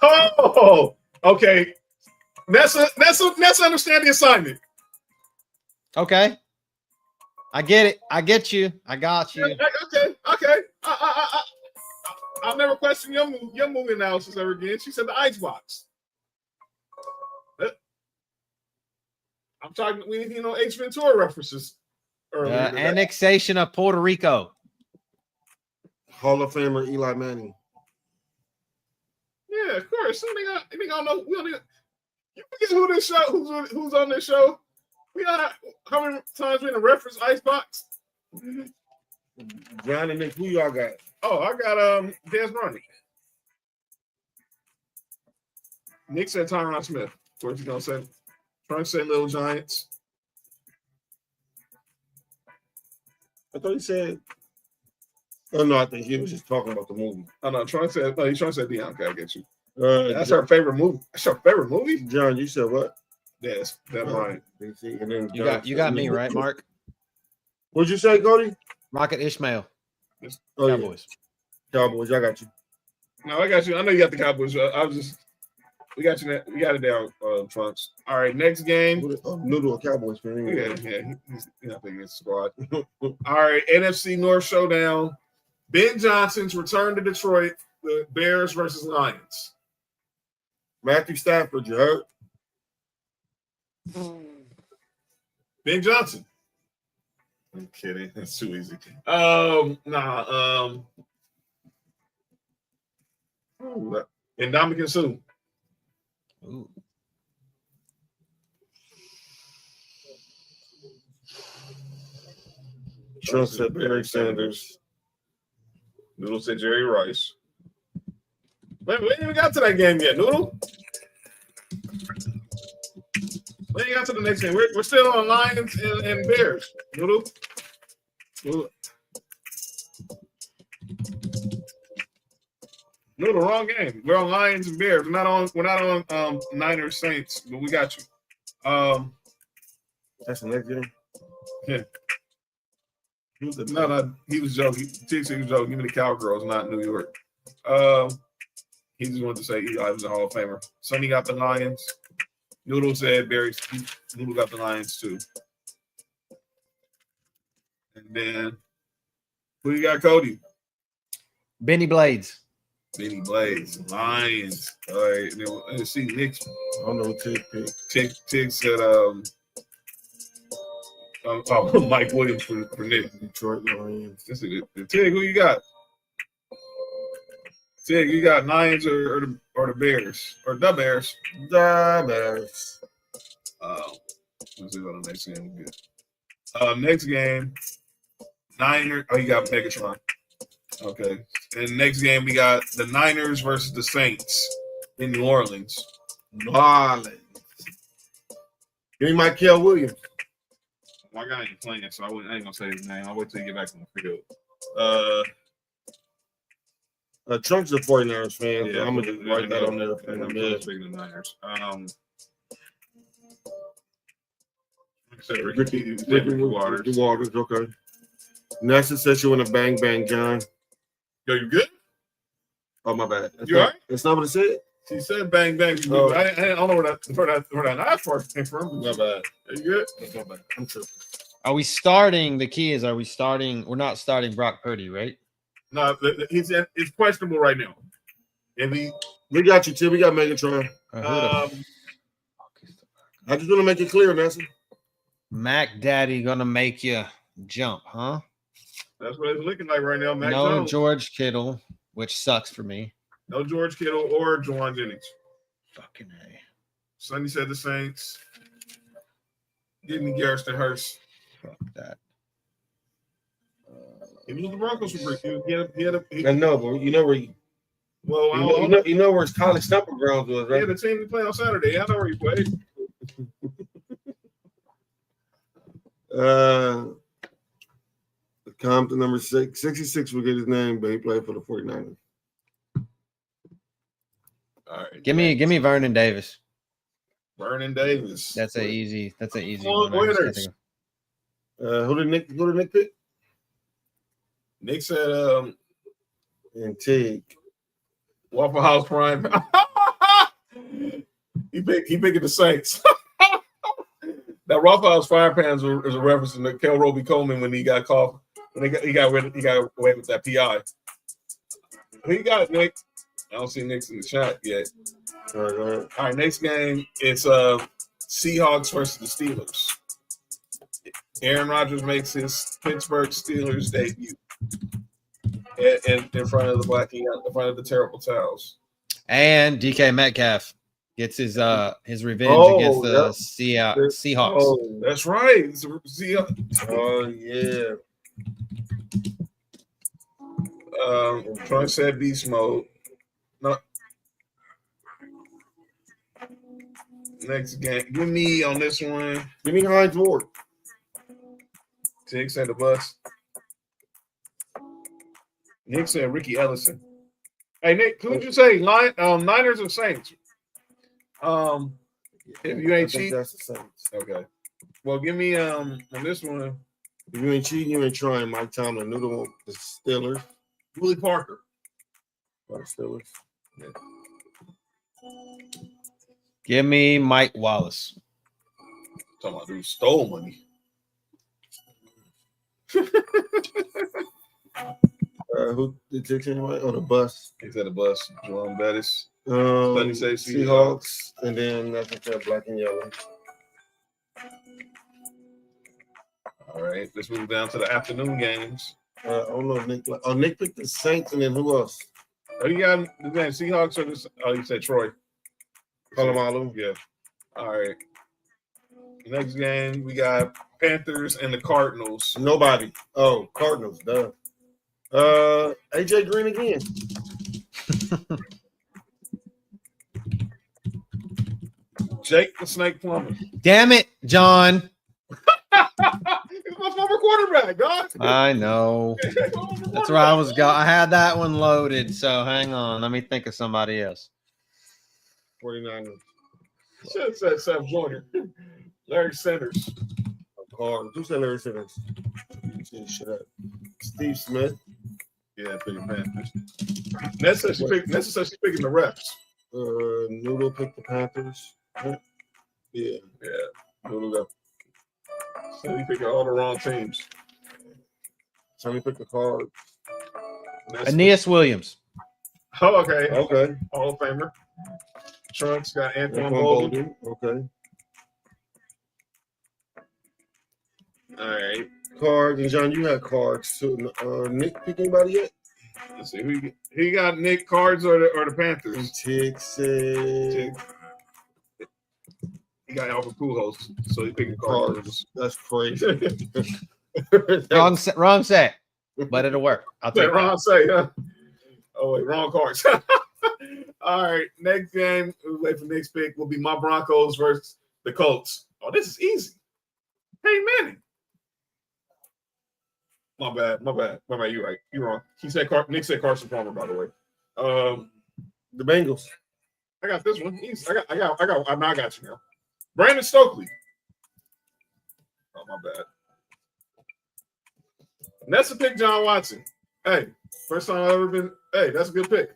Oh, okay. That's understand the assignment. Okay. I get it. I get you. I got you. Okay. I'll never question your movie analysis ever again. She said the Icebox. I'm talking. We need Ace Ventura references. Annexation of Puerto Rico. Hall of Famer Eli Manning. Yeah, of course. You don't know. You forget who this show? Who's on this show? We got how many times we in a reference Icebox? John and Nick, who y'all got? Oh, I got Des Bryant. Nick said Tyron Smith. What you gonna say? Trying to say Little Giants. I thought he said. Oh no, I think he was just talking about the movie. Oh no, he's trying to say Deion. Okay, I get you. That's our favorite movie. That's our favorite movie. John, you said what? Yes, that's right. And then You got me right, Mark. What'd you say, Cody? Rocket Ishmael. Oh, Cowboys. Yeah. Cowboys, I got you. No, I got you. I know you got the Cowboys. We got you. We got it down, Trunks. All right, next game. Noodle, Cowboys fan. Yeah. He's not thinking it's squad. All right, NFC North showdown. Ben Johnson's return to Detroit. The Bears versus Lions. Matthew Stafford, you heard? Ben Johnson. I'm kidding. That's too easy. And Dominican Sue. Ooh. Trump said Barry Sanders. Noodle said Jerry Rice. Wait, we ain't even got to that game yet, Noodle. We ain't got to the next game. We're still on Lions and Bears. Noodle. Noodle, wrong game. We're on Lions and Bears. We're not on Niners Saints, but we got you. That's the next game. Yeah. No, he was joking. He was joking. Give me the Cowgirls, not New York. He just wanted to say Eli was a Hall of Famer. Sonny got the Lions. Noodle said Barry. Noodle got the Lions too. And then who you got, Cody? Benny Blades. Benny Blades, Lions. All right. Let's see. Nick. I don't know what Tig picked. Tig said Mike Williams for Nick. Detroit Lions. This is it. Tig, who you got? Tig, you got Lions or the Bears or the Bears? The Bears. Let's see what the next game we get. Next game, Niners. Oh, you got Megatron. Okay. And next game we got the Niners versus the Saints in New Orleans. Marlins. Give me Michael Williams. My guy ain't playing, so I ain't gonna say his name. I'll wait till you get back on the field. Trunk's a 49ers fan. Yeah, So I'm gonna just write that on there. Speaking of the Niners, like I said, Ricky Waters. Waters, okay. Nessa says she want to bang bang John. Yo, you good? Oh my bad. You all right? That's not what it said. She said bang bang. Oh. I don't know where that nice part came from. My bad. Are you good? That's not bad. I'm tripping. Are we starting? The key is, are we starting? We're not starting Brock Purdy, right? No, it's questionable right now. We got you, Tim. We got Megatron. I just want to make it clear, Nessa. Mac Daddy gonna make you jump, huh? That's what it's looking like right now. Mac No Jones. George Kittle, which sucks for me. No George Kittle or Juwan Jennings. Fucking A. Sonny said the Saints. Give me Garrison Hurst. Fuck that. He was the Broncos for I know, but you know where you know where his college stomping grounds was, right? Yeah, the team we play on Saturday. I know where he played. Compton number 66 will get his name, but he played for the 49ers. All right. Give me Vernon Davis. Vernon Davis. That's an easy All one. winners. Who did Nick pick? Nick said And Tig. Waffle House Prime. he picked the Saints. That Waffle House fire pans is a reference to Kel Roby Coleman when he got caught. When he got away with that PI. Who you got, Nick? I don't see Nick's in the chat yet. All right, go ahead. All right, next game it's Seahawks versus the Steelers. Aaron Rodgers makes his Pittsburgh Steelers debut in front of the in front of the terrible towels. And DK Metcalf gets his revenge against the Seahawks. Oh, that's right. It's Seahawks. Oh yeah. Troy said beast mode. No. Next game. Give me on this one. Give me Hines Ward. Tig said the bus. Nick said Ricky Ellison. Hey Nick, who'd you say? Niners or Saints? If you ain't cheating, that's the Saints. okay. Well, give me on this one. If you ain't cheating, you ain't trying. Mike Tomlin, Noodle, the Steelers. Willie Parker. The Steelers. Yeah. Give me Mike Wallace. Talking about dude stole money. Who did you say? Oh, the bus. He said the bus. Jerome Bettis. Sonny say Seahawks, and then that's what black and yellow. All right, let's move down to the afternoon games. I don't know, Nick. Nick picked the Saints, and then who else? Oh, you got the game Seahawks or this? Oh, you said Troy. Palomalu. Yeah. All right. Next game we got Panthers and the Cardinals. Nobody. Oh, Cardinals. Duh. AJ Green again. Jake the Snake Plumber. Damn it, John. He's my former quarterback, dog. I know. That's where I was going. I had that one loaded. So hang on. Let me think of somebody else. 49ers. Should have said Seth Joyner. Larry Sanders. Cardinals. Who said Larry Sanders? Shut up. Steve Smith. Yeah, picking Panthers. Nessa said she's picking the refs. Noodle picked the Panthers. Yeah. Noodle got. So he picking all the wrong teams. Somebody picked the Cards. Aeneas Williams. Oh, okay. Okay. Hall of Famer. Trunks got Antoine Bolden. Bolden. Okay. All right. Cards. And John, you had Cards. So, Nick pick anybody yet? Let's see. Who you got Nick Cards or the Panthers? And Tig said He got Albert Pujols, so he picking Cards. That's crazy. Wrong set, but it'll work. I'll take Wrong that. say, huh? Oh wait, wrong cards. All right, next game. We wait for Nick's pick. Will be my Broncos versus the Colts. Oh, this is easy. Hey, Manning. My bad. You're right. You're wrong. Nick said Carson Palmer, by the way. The Bengals. I got this one. Easy. I got you now. Brandon Stokely. Oh, my bad. Nessa picked John Watson. Hey, first time I've ever been. Hey, that's a good pick.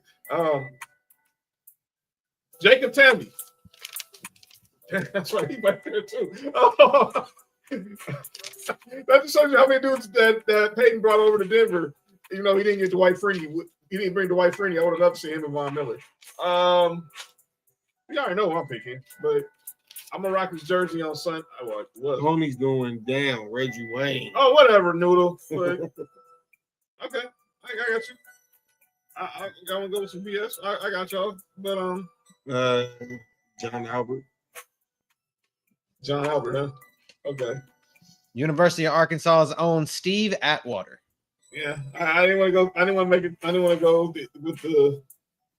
Jacob Tammy. That's right. He back there too. Oh. That just shows you how many dudes that Peyton brought over to Denver. You know, he didn't get Dwight Freeney. He didn't bring Dwight Freeney. I would have loved to see him and Von Miller. You already know who I'm picking, but I'm gonna rock his jersey on Sunday. What? Homie's going down. Reggie Wayne. Oh, whatever, Noodle. But, okay, I got you. I gonna go with some BS. I got y'all. But John Albert. John Albert, huh? Okay. University of Arkansas's own Steve Atwater. Yeah, I didn't want to go. I didn't want to go with the.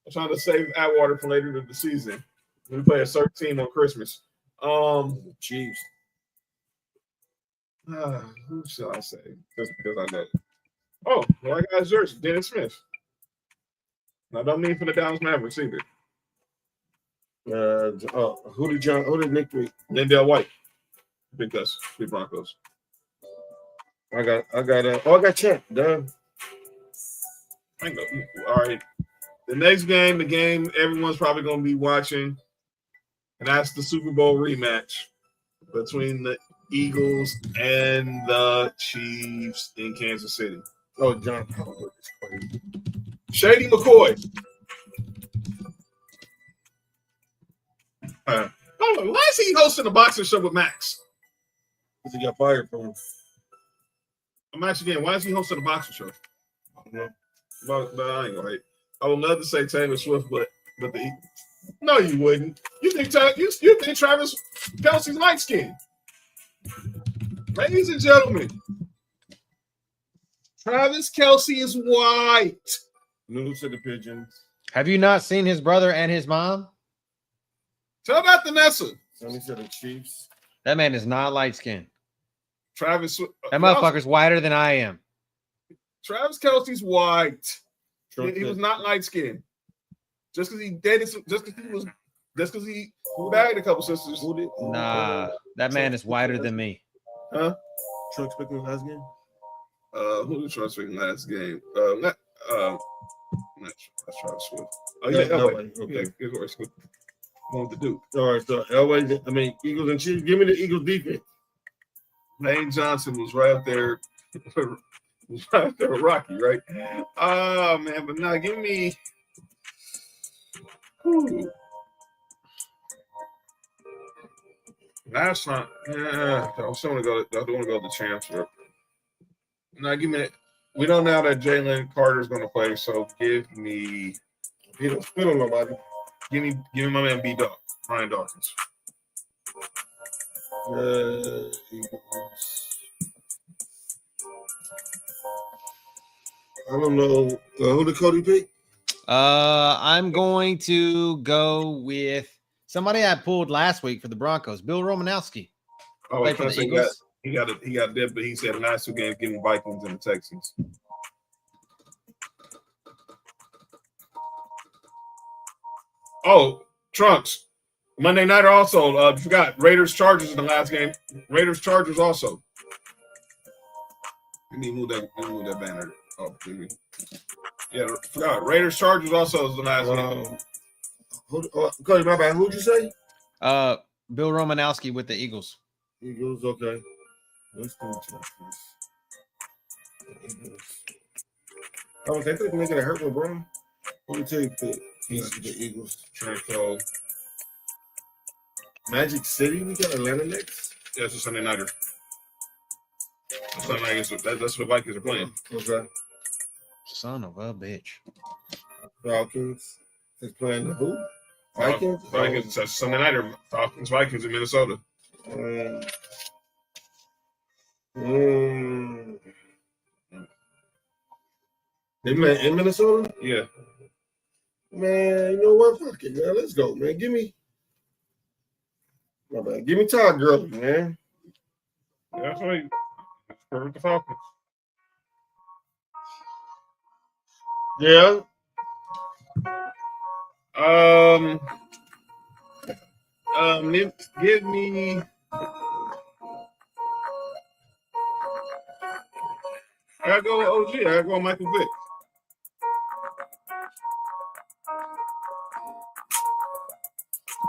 I'm trying to save Atwater for later in the season. We play a certain team on Christmas. Chiefs. Who shall I say? Just because I know. Oh, well, I got his jersey, Dennis Smith. I don't mean for the Dallas Mavericks either. Who did Nick pick? Lindell White. Big us. Big Broncos. I got Champ. Done. All right. The next game, the game everyone's probably going to be watching, and that's the Super Bowl rematch between the Eagles and the Chiefs in Kansas City. Oh, John Howard is crazy. Shady McCoy. Why is he hosting a boxing show with Max? Because he got fired from him. Max again. Why is he hosting a boxing show? Yeah. But I ain't gonna hate. I would love to say Taylor Swift, but no, you wouldn't. You think Travis Kelce's light skinned? Ladies and gentlemen, Travis Kelce is white. Noodle to the pigeons. Have you not seen his brother and his mom? Tell about the Nessa. Sonny said the Chiefs. That man is not light skinned. Travis. That motherfucker's whiter than I am. Travis Kelce's white. He was not light skinned. Just because he dated, just because he married a couple sisters. Nah, that man is whiter than me. Huh? Trump's picking last game. Who did Trump's picking last game? That's Travis Swift. Oh yeah, Elway. Okay, of course. Going with the Duke. All right, so Elway. I mean, Eagles and Chiefs. Give me the Eagles defense. Lane Johnson was right up there. Was right up there with Rocky, right? Oh man, but now give me. Whew. Last time, I still want to go. I don't want to go to the championship. Now give me. We don't know that Jalen Carter is going to play, so give me. We don't know nobody. Give me my man B.O.B, Ryan Dawkins. I don't know who did Cody pick. I'm going to go with somebody I pulled last week for the Broncos, Bill Romanowski. Oh, Played for the Eagles. He got dead, but he said the last two games giving Vikings and the Texans. Oh, Trunks. Monday nighter also. Forgot Raiders Chargers in the last game. Raiders Chargers also. Let me move that banner. Oh, yeah, forgot Raiders Chargers also is the last game. Cody, my bad. Who'd you say? Bill Romanowski with the Eagles. Eagles, okay. Let's go to Eagles. Oh, they think they're gonna hurt with Brown. Let me tell you, the Eagles. Tranquil. Magic City, we got Atlanta next. Yeah, it's a Sunday nighter. That's what the Vikings are playing. Okay. Son of a bitch. Falcons is playing the who? Vikings? Vikings. That's Sunday nighter. Falcons, Vikings in Minnesota. They met in Minnesota? Yeah. Man, you know what? Fuck it, man. Let's go, man. Give me. My bad. Give me Todd Gurley, man. That's right. For the Falcons. Yeah. Give me. I gotta go with OG. I gotta go with Michael Vick.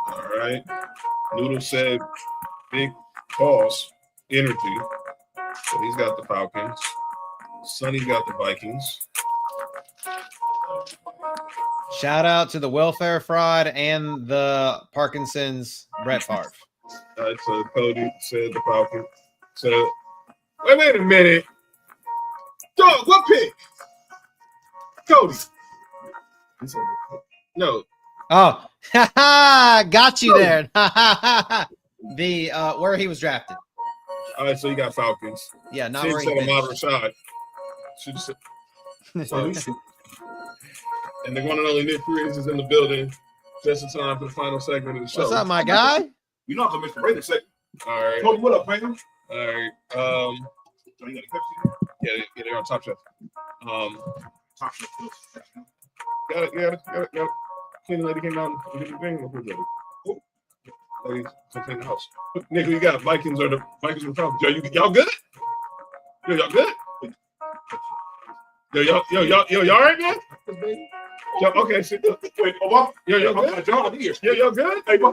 All right. Noodle said big pause energy. So he's got the Falcons. Sonny got the Vikings. Shout out to the welfare fraud and the Parkinson's Brett Favre. So Cody said the Falcons. So wait a minute. Dog, what pick? Cody. No. Oh, got you there. The where he was drafted. All right, so you got Falcons. Yeah, not Sid where he said finished. Ahmad Rashad. And the one and only Nick Freeze is in the building. Just in time for the final segment of the show. What's up, my guy? You know I'm gonna miss the Raiders segment. All right. Cody, what up, man? All right. Yeah, they're on Top Chef. Top Chef. Got it. Cleaning lady came down and did the thing. Lady to clean the house. Nigga, you got Vikings or the Falcons. Yo, y'all good? Yo, y'all good? Y'all right, man? Yo, okay, shit. Wait, y'all good? Y'all good? Hey, y'all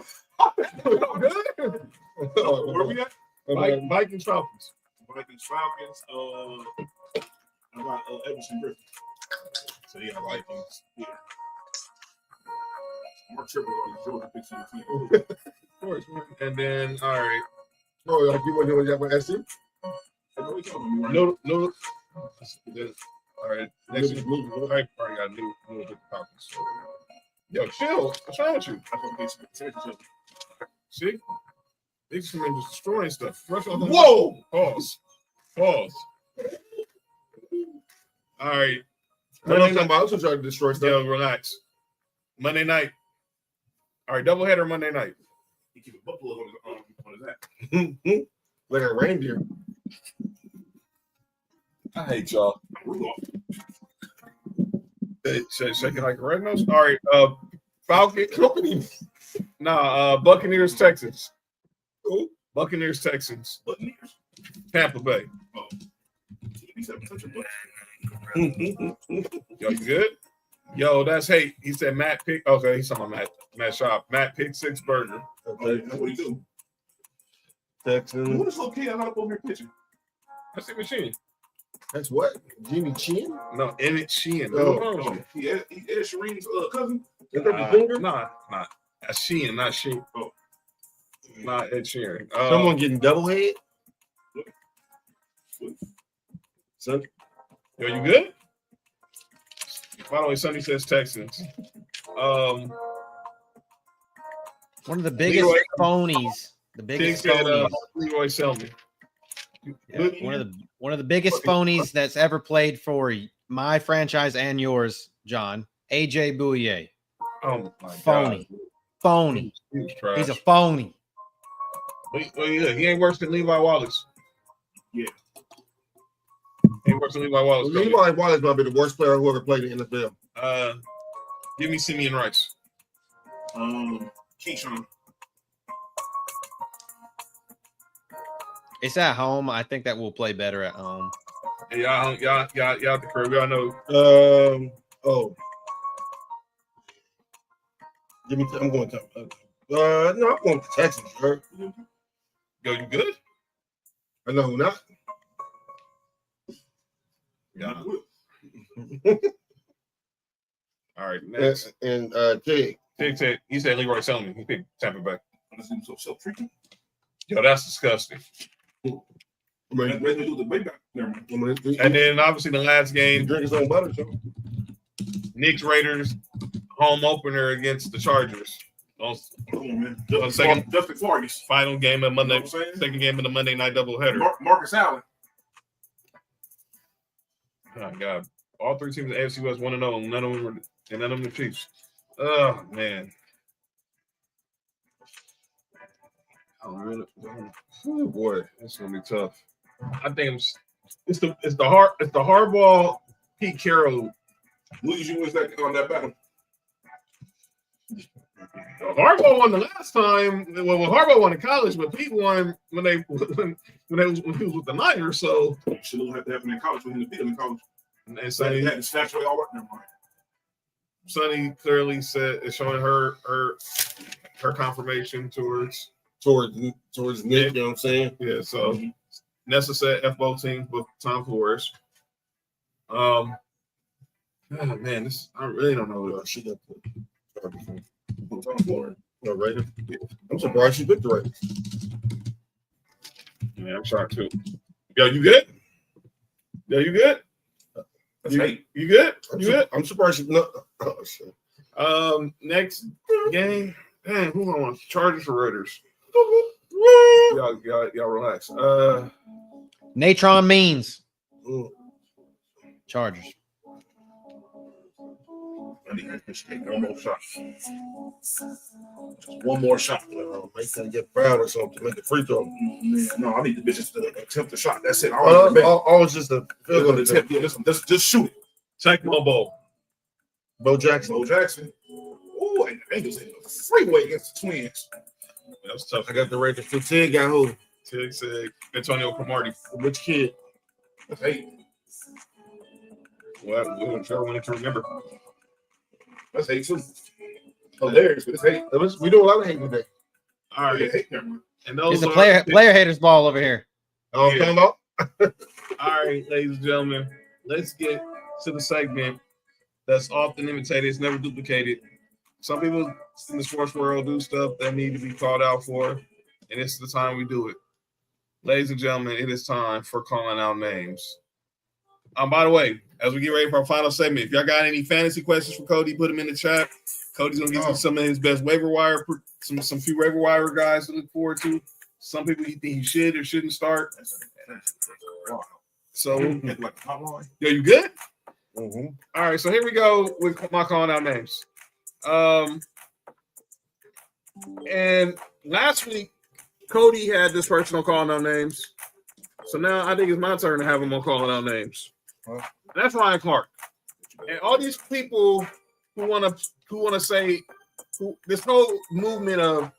good? Where we at? Vikings Falcons. Vikings, Falcons. I got Everson Griffin. So yeah, Vikings. Yeah. More triple on the Jordan picks in the team. Of course, man. And then, all right. Oh, like you want to do what you got SC? No. Then, all right. Next week, I already got a new with the Falcons. So. Yo, chill. What's wrong with you? See? These men just destroying stuff. Whoa! Pause. All right. I'm also trying to destroy stuff. Yo, relax. Monday night. All right, doubleheader Monday night. He keep a buffalo on his app. Like a reindeer. I hate y'all. Rudolph. Shake it like a red nose. All right, Falcon Company. Buccaneers, Texans. Who? Buccaneers, Texans. Buccaneers. Tampa Bay. Oh. Yo, you good? Yo, that's hate. He said Matt Pick. Okay, he's talking about Matt Shop. Matt Pick 6 burger. Okay, that's what he do. Texans. Who is okay? I'm not over here pitching. That's the machine. That's what? Jimmy Chin? No, Emmett Sheehan. Oh, he Ed Shireen's cousin. Is that the finger? Nah. That's Sheehan, not Sheehan. Oh. Not Ed Sheeran. Someone getting double head? Son, yo, you good? By the way, Sonny says Texans. One of the biggest phonies. The biggest phonies. Leroy Selman. Yeah, one of the biggest phonies that's ever played for my franchise and yours, John. AJ Bouye. Oh my phony. God. Phony. He's a phony. Well, yeah, he ain't worse than Levi Wallace. Yeah. He ain't worse than Levi Wallace. Levi Wallace might be the worst player who ever played in the NFL. Give me Simeon Rice. Keyshawn. It's at home. I think that we'll play better at home. Hey, y'all at the crib. Y'all know. Give me. I'm going to. No, I'm going to Texas, sir. Yo, you good? I know who not. Yeah. All right, next. And Tig. Tig, he said Leroy Selman. He picked Tampa Bay. This is so self-treating. Yo, that's disgusting. And then obviously the last game, drink his own butter, so. Knicks Raiders home opener against the Chargers. Come on, man. Second Justin Fargas. Final game of Monday. You know what I'm saying? Second game of the Monday night doubleheader. Marcus Allen. Oh God! All three teams in the AFC West 1-0. None of them the Chiefs. Oh man! Oh, really? Oh boy, that's gonna be tough. I think it's the hardball Pete Carroll. Who's you was that on that battle? Harbaugh won the last time. Well, Harbaugh won in college, but Pete won when he was with the Niners. So Should have had to happen in college when he beat him in college. and So he Sonny, had the statutory all work. Never mind. Sonny clearly said is showing her confirmation towards Nick. You know what I'm saying? yeah. So Nessa said F both teams with Tom Flores. Oh man, this I really don't know. She got the Raider. I'm surprised she picked the Raiders. Yeah, I'm shocked too. Yo, you good? Yo, you good? You good? You good? I'm surprised she no. Oh, shit. Next game. Man, who I want? Chargers or Raiders? Y'all relax. Natron Means. Mm. Chargers. I need to take one more shot. Just one more shot. Make them get proud or something. Make a free throw. No, I need the bitches to attempt the shot. That's it. I Always just a field goal attempt. attempt. Yeah, just shoot it. Tecmo Bowl. Bo Jackson. Bo Jackson. Oh, and the Bengals in the freeway against the Twins. That was tough. I got the Raiders. Tig got who? Tig said Antonio Cromartie. Which kid? That's 8. Well, whichever one to remember. That's 8 too. Hilarious, but it's 8. We do a lot of hating today. All right. Yeah, 8 there. And those It's a are player haters ball over here. Oh, Yeah. come up. All right, ladies and gentlemen, let's get to the segment that's often imitated, it's never duplicated. Some people in the sports world do stuff that need to be called out for, and it's the time we do it. Ladies and gentlemen, it is time for calling out names. By the way, as we get ready for our final segment, if y'all got any fantasy questions for Cody, put them in the chat. Cody's gonna get you some of his best waiver wire, some few waiver wire guys to look forward to. Some people he think he should or shouldn't start. So, yo, you good? Mm-hmm. All right, so here we go with my calling out names. And last week, Cody had this person on calling out names. So now I think it's my turn to have him on calling out names. And that's Ryan Clark. And all these people who want to say this whole movement of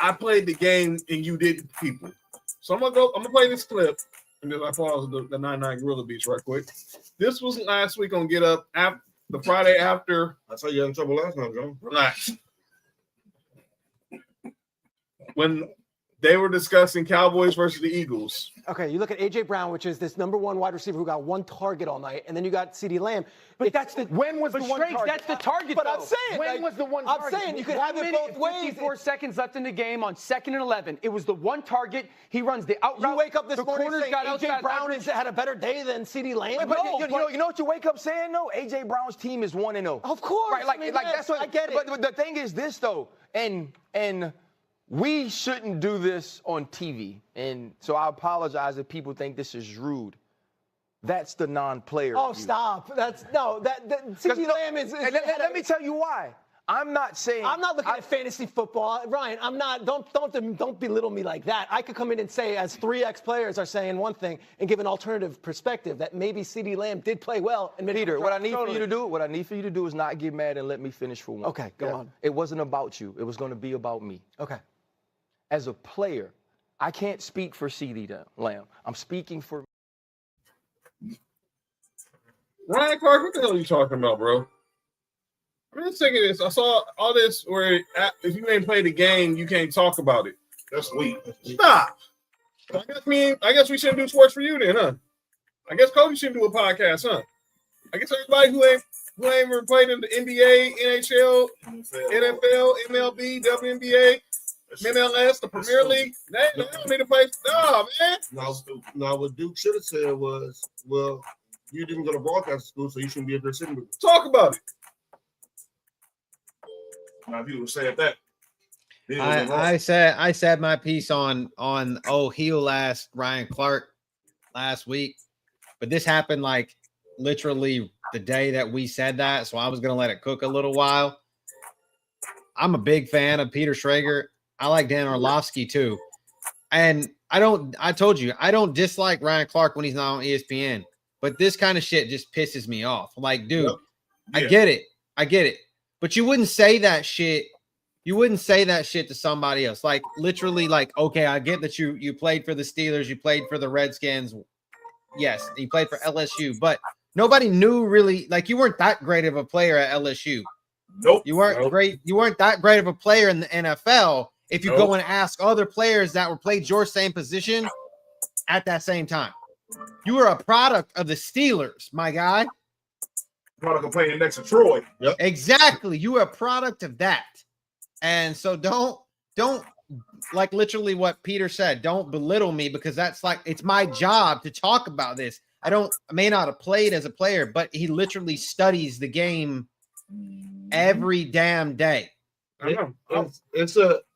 I played the game and you didn't, people. So I'm gonna play this clip. And then I pause the 99 Gorilla Beats right quick. This was last week on Get Up, the Friday after. I saw you had in trouble last time, John. Relax. When they were discussing Cowboys versus the Eagles. Okay, you look at A.J. Brown, which is this number one wide receiver who got one target all night, and then you got CeeDee Lamb. But that's the When was the one Straight, target? that's the target. But I'm saying, When was the one target? I'm saying you could have it both ways. 54 seconds left in the game on 2nd and 11. It was the one target. He runs the out route. You wake up this the morning corners saying got A.J. outside Brown leverage. had a better day than CeeDee Lamb. But No, you know what you wake up saying though? A.J. Brown's team is 1-0. Of course, right? Like, I mean, like yes, that's what I get it. But the thing is this though, and we shouldn't do this on TV, and so I apologize if people think this is rude. That's the non-player. Oh, view. Stop! That's no. That CeeDee Lamb is. And let me tell you why. I'm not saying. I'm not looking at fantasy football, Ryan. I'm not. Don't belittle me like that. I could come in and say, as 3X players are saying one thing, and give an alternative perspective that maybe CeeDee Lamb did play well. And Peter, what I need for you to do is not get mad and let me finish for one. Okay, go on. It wasn't about you. It was going to be about me. Okay. As a player, I can't speak for CeeDee Lamb. I'm speaking for. Ryan Clark, what the hell are you talking about, bro? I'm just thinking this. I saw all this where if you ain't played the game, you can't talk about it. That's weak. Stop. I guess we shouldn't do sports for you then, huh? I guess Cody shouldn't do a podcast, huh? I guess everybody who ain't ever played in the NBA, NHL, NFL, MLB, WNBA, MLS, the Premier League, they don't need to play. No, man. Now, what Duke should have said was, well, you didn't go to broadcast school, so you shouldn't be a good sitting. Talk about it. Now, if you would have said that, I said my piece on heel last Ryan Clark last week, but this happened like literally the day that we said that, so I was gonna let it cook a little while. I'm a big fan of Peter Schrager. I like Dan Orlovsky too. And I told you, I don't dislike Ryan Clark when he's not on ESPN, but this kind of shit just pisses me off. Like, dude, Yeah. I get it. But you wouldn't say that shit. You wouldn't say that shit to somebody else. Like, literally, like, okay, I get that you played for the Steelers, you played for the Redskins. Yes, you played for LSU, but nobody knew really, like, you weren't that great of a player at LSU. Nope. You weren't great. You weren't that great of a player in the NFL. If you Nope. go and ask other players that were played your same position at that same time, you were a product of the Steelers, my guy. Product of playing next to Troy. Yep. Exactly. You were a product of that. And so don't like literally what Peter said. Don't belittle me because that's like, it's my job to talk about this. I may not have played as a player, but he literally studies the game every damn day. I know.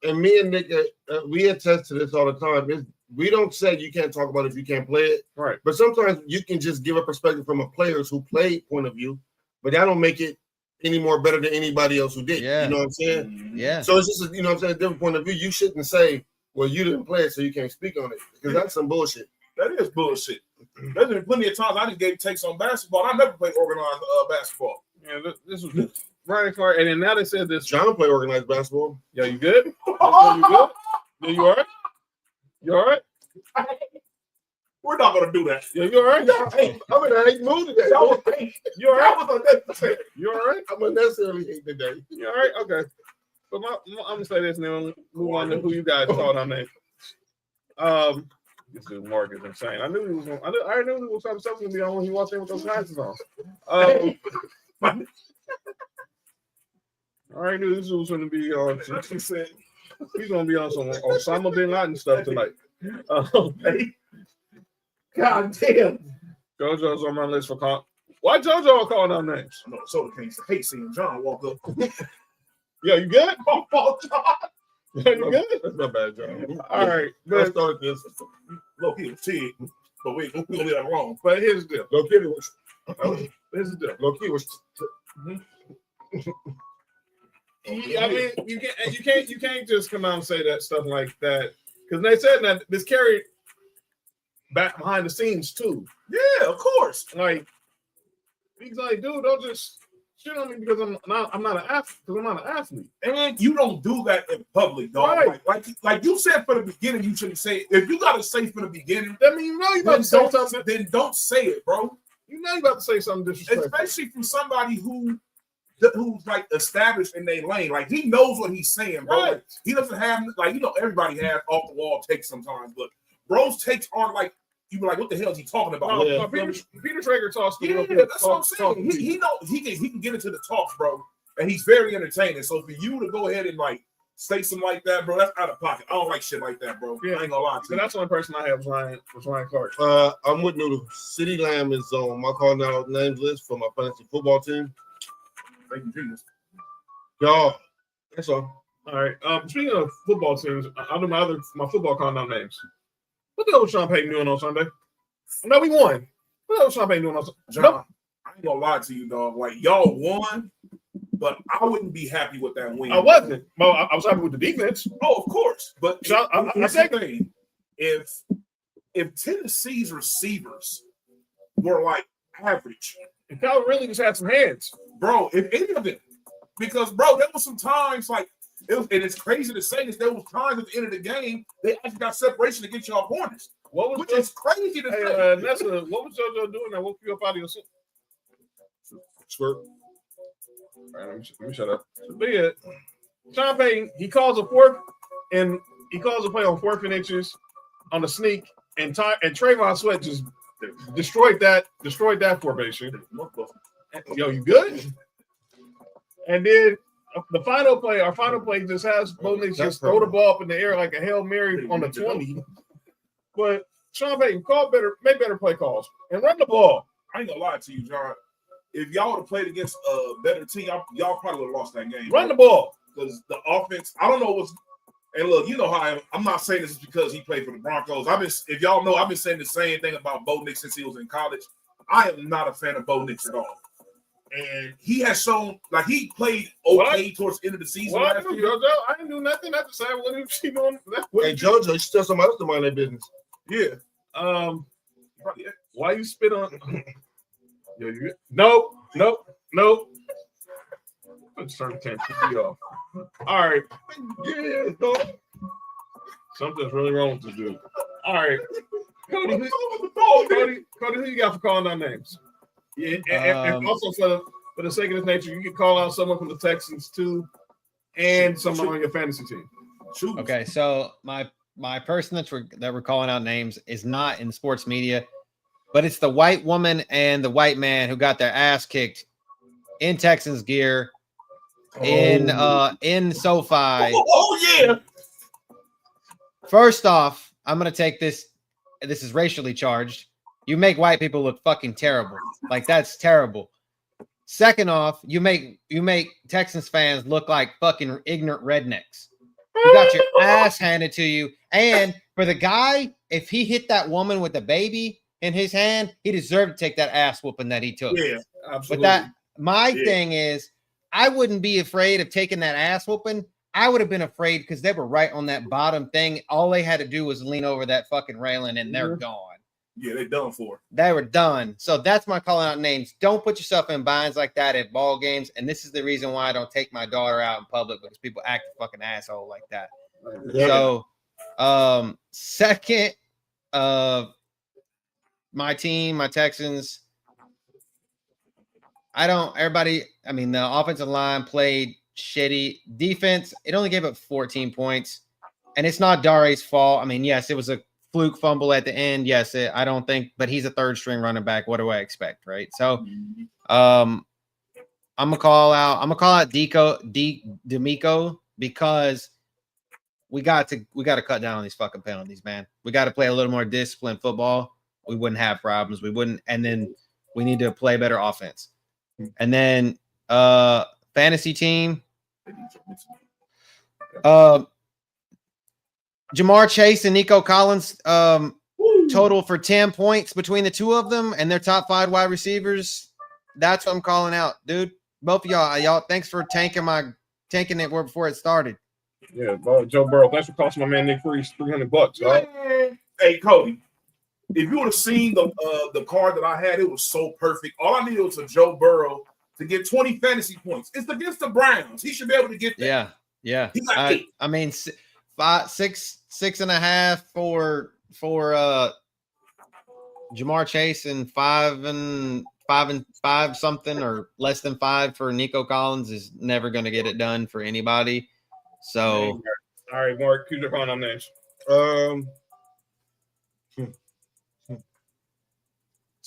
And me and Nick, we attest to this all the time. We don't say you can't talk about it if you can't play it. Right. But sometimes you can just give a perspective from a players who played point of view, but that don't make it any more better than anybody else who did. Yeah. You know what I'm saying? Yeah. So it's just, what I'm saying, a different point of view. You shouldn't say, well, you didn't play it, so you can't speak on it. Because that's some bullshit. That is bullshit. There's been plenty of times I just gave takes on basketball. I never played organized basketball. Yeah, this was Ryan Clark. And then now they said this. John played organized basketball. Yeah, you good? You good? Yeah, you all right? You all right? We're not gonna do that. Yeah, you all right? I'm in a hate mood today. That was hate. You all right? That was unnecessary. You all right? I'm unnecessarily hate today. You all right? Okay. But I'm gonna say this, and then we'll move on to who you guys called on name. This dude Mark is insane. I knew he was. I knew he was something to be on when he walked in with those glasses on. I already knew this was going to be on. He said he's going to be on some Osama bin Laden stuff tonight. God damn. JoJo's on my list for call. Why JoJo calling out names? No, so can't hate seeing John walk up. Yeah, you good? Oh, John. Yeah, you good? That's not bad, John. All right, Let's but start this. Look, he was Tig, but we gonna leave that alone. but here's the deal. Low key was. Here's the deal. Low key was. I mean, you can't just come out and say that stuff like that because they said that this carried back behind the scenes too. Yeah, of course. Like he's like, dude, don't just shit on me because I'm not an athlete. Because I'm not an athlete. And you don't do that in public, dog. Right. Like you said from the beginning, you shouldn't say it. If you gotta say from the beginning, I mean, you know you about to say something. then don't say it, bro. You know you about to say something disrespectful. Especially from somebody who's like established in their lane. Like he knows what he's saying, bro. Right. Like, he doesn't have everybody has off the wall takes sometimes, but bro's takes aren't like you be like, what the hell is he talking about? No, Peter Traeger talks to Yeah, that's what I'm saying. He can get into the talks, bro, and he's very entertaining. So for you to go ahead and like say something like that, bro, that's out of pocket. I don't like shit like that, bro. Yeah. I ain't gonna lie to So you. that's the only person I have was Ryan Clark. I'm with Noodle. City Lamb is on my call now names list for my fantasy football team. Thank you, Jesus. Y'all, that's all. All right. Speaking of football teams, I'll do my football call out names. What the hell was Sean Payton doing on Sunday? No, we won. What the hell was Sean Payton doing on Sunday? John, I ain't gonna lie to you, dog. Like y'all won, but I wouldn't be happy with that win. I wasn't. Well, I was happy with the defense. Oh, of course. But I here's the thing. If Tennessee's receivers were like average, And Calvin really just had some hands. bro, if any of them, because bro, there was some times like and it's crazy to say this. There was times at the end of the game they actually got separation to get y'all corners, which is crazy to say. Nessa, what was JoJo doing that woke you up out of your sleep? Squirt. All right, let me shut up. But yeah, Sean Payton, he calls a play on 4th and inches on the sneak, and Trayvon Sweat just destroyed that formation. Yo, you good? And then our final play just has Bo Nix just throw the ball up in the air like a Hail Mary on the 20. But Sean Payton make better play calls and run the ball. I ain't gonna lie to you, John. If y'all would have played against a better team, y'all probably would have lost that game. Run the ball. Because the offense, I don't know what's. And look, you know how I am. I'm not saying this is because he played for the Broncos. If y'all know, I've been saying the same thing about Bo Nix since he was in college. I am not a fan of Bo Nix at all. and he has shown like he played okay towards the end of the season. What? Last year. JoJo? I didn't do nothing. I decided what is she doing. Hey, JoJo, you still somebody else to mind their business. Yeah. Why you spit on? Nope. I'm starting to turn you off. All right. Yeah, something's really wrong with this dude. All right. Cody, who you got for calling out names? Yeah, and also for the sake of this nature, you can call out someone from the Texans too, and someone on your fantasy team. Okay, so my person that we're calling out names is not in sports media, but it's the white woman and the white man who got their ass kicked in Texans gear in SoFi. Oh yeah. First off, I'm gonna take this. This is racially charged. You make white people look fucking terrible. Like that's terrible. Second off, you make Texans fans look like fucking ignorant rednecks. You got your ass handed to you. And for the guy, if he hit that woman with the baby in his hand, he deserved to take that ass whooping that he took. Yeah, absolutely. But my thing is, I wouldn't be afraid of taking that ass whooping. I would have been afraid because they were right on that bottom thing. All they had to do was lean over that fucking railing and they're gone. Yeah, they're done for. They were done. So that's my calling out names. Don't put yourself in binds like that at ball games. And this is the reason why I don't take my daughter out in public, because people act a fucking asshole like that. Yeah. So second, my team, my Texans. The offensive line played shitty. Defense, it only gave up 14 points. And it's not Dare's fault. I mean, yes, it was a fluke fumble at the end. Yes, but he's a third string running back. What do I expect, right? So I'm gonna call out D'Amico because we got to cut down on these fucking penalties, man. We got to play a little more disciplined football. We wouldn't have problems. And then we need to play better offense. And then fantasy team. Jamar Chase and Nico Collins total for 10 points between the two of them and their top 5 wide receivers. That's what I'm calling out, dude. Both of y'all, thanks for tanking it before it started. Yeah, Joe Burrow. Thanks for costing my man Nick Freeze $300. Right? Hey, Cody, if you would have seen the card that I had, it was so perfect. All I needed was a Joe Burrow to get 20 fantasy points. It's against the Browns. He should be able to get that. Yeah. He got 8. I mean, 6.5 for Jamar Chase and 5 something or less than 5 for Nico Collins is never going to get it done for anybody. So, all right, Mark, who's your calling names?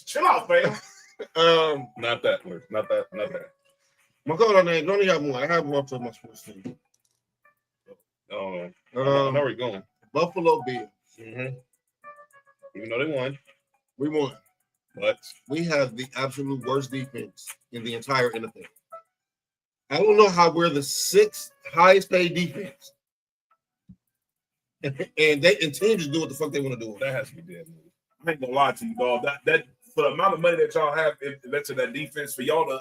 Chill out, man. Not that. My calling name. Only have one. I have one for my sports team. I know where you're going. Buffalo Bills. Mm-hmm. Even though they won. We won. But we have the absolute worst defense in the entire NFL. I don't know how we're the 6th highest paid defense. and teams just do what the fuck they want to do. That has to be dead. I ain't gonna lie to you, dog. That for the amount of money that y'all have invested in that defense, for y'all to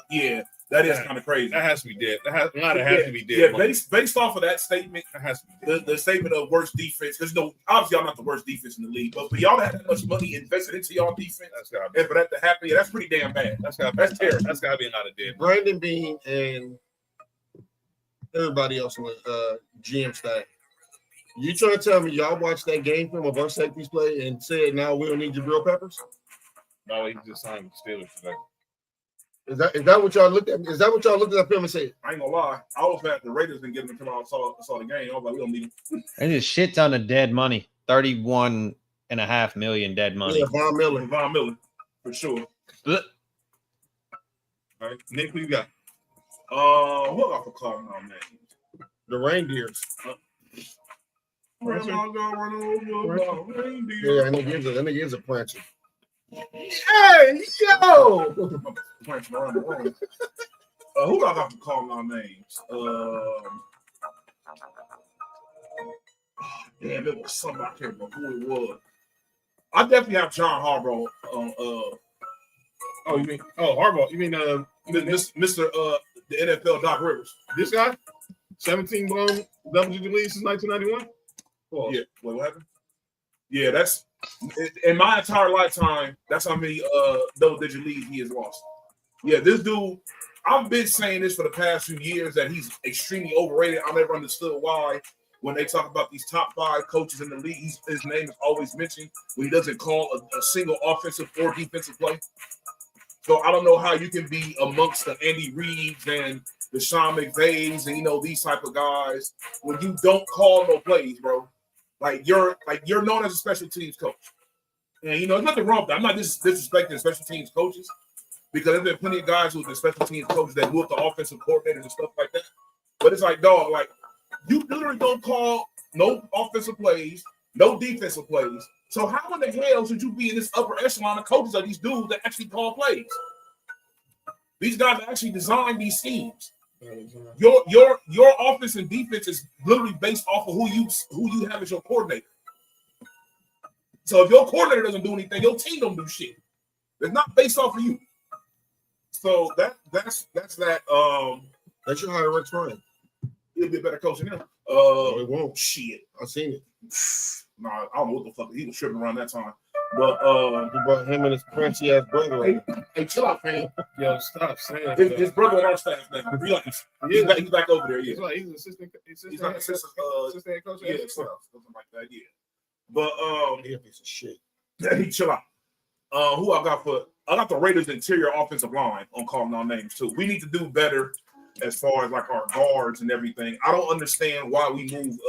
that is kind of crazy. That has to be dead. That has to be dead. Yeah, based off of that statement, that has to be dead. The statement of worst defense, because obviously y'all not the worst defense in the league, but for y'all to have that much money invested into y'all defense, and for that to happen, that's pretty damn bad. That's terrible. That's gotta be a lot of dead. Brandon Bean and everybody else on the GM staff. You trying to tell me y'all watched that game film of our safeties play and said now we don't need Jabril Peppers? No, he just signed the Steelers today. Is that what y'all looked at? Is that what y'all looked at that film and said? I ain't gonna lie. I was mad the Raiders didn't get him until I saw the game. I was like, we don't need him. There's a shit ton of dead money. 31.5 million dead money. Yeah, Von Miller, for sure. All right, Nick, who you got? What got for calling my name? The Reindeers. Grandma gonna run over reindeer. Yeah, and it gives a plancher. Hey, yo! Who got to call my names? Damn, it was somebody I can't remember who it was. I definitely have John Harbaugh. Harbaugh. You mean Mr. The NFL Doc Rivers. This guy, 17 blown double-digit leads since 1991. Oh yeah, what happened? Yeah, that's in my entire lifetime. That's how many double-digit leads he has lost. Yeah, this dude. I've been saying this for the past few years that he's extremely overrated. I never understood why. When they talk about these top 5 coaches in the league, his name is always mentioned when he doesn't call a single offensive or defensive play. So I don't know how you can be amongst the Andy Reeds and the Sean McVays and these type of guys when you don't call no plays, bro. You're known as a special teams coach, and there's nothing wrong with that. I'm not disrespecting special teams coaches because there's been plenty of guys who've been special teams coaches that move the offensive coordinators and stuff like that. But it's like, dog, you literally don't call no offensive plays, no defensive plays. So how in the hell should you be in this upper echelon of coaches of these dudes that actually call plays? These guys actually design these schemes. Your offense and defense is literally based off of who you have as your coordinator. So if your coordinator doesn't do anything, your team don't do shit. It's not based off of you. So that's that. That should hire Rex Ryan. He'll be a better coach than him. No, it won't. Shit. I've seen it. Nah, I don't know what the fuck he was tripping around that time. But he brought him and his crunchy ass brother. Hey, chill out, man. Yo, stop saying his brother on our staff now. Relax. He's back over there. Yeah, he's an assistant. He's not assistant coach. Yeah, something like that. Yeah, but he a piece of shit. He chill out. Who I got the Raiders' interior offensive line on calling our names too. We need to do better as far as our guards and everything. I don't understand why we moved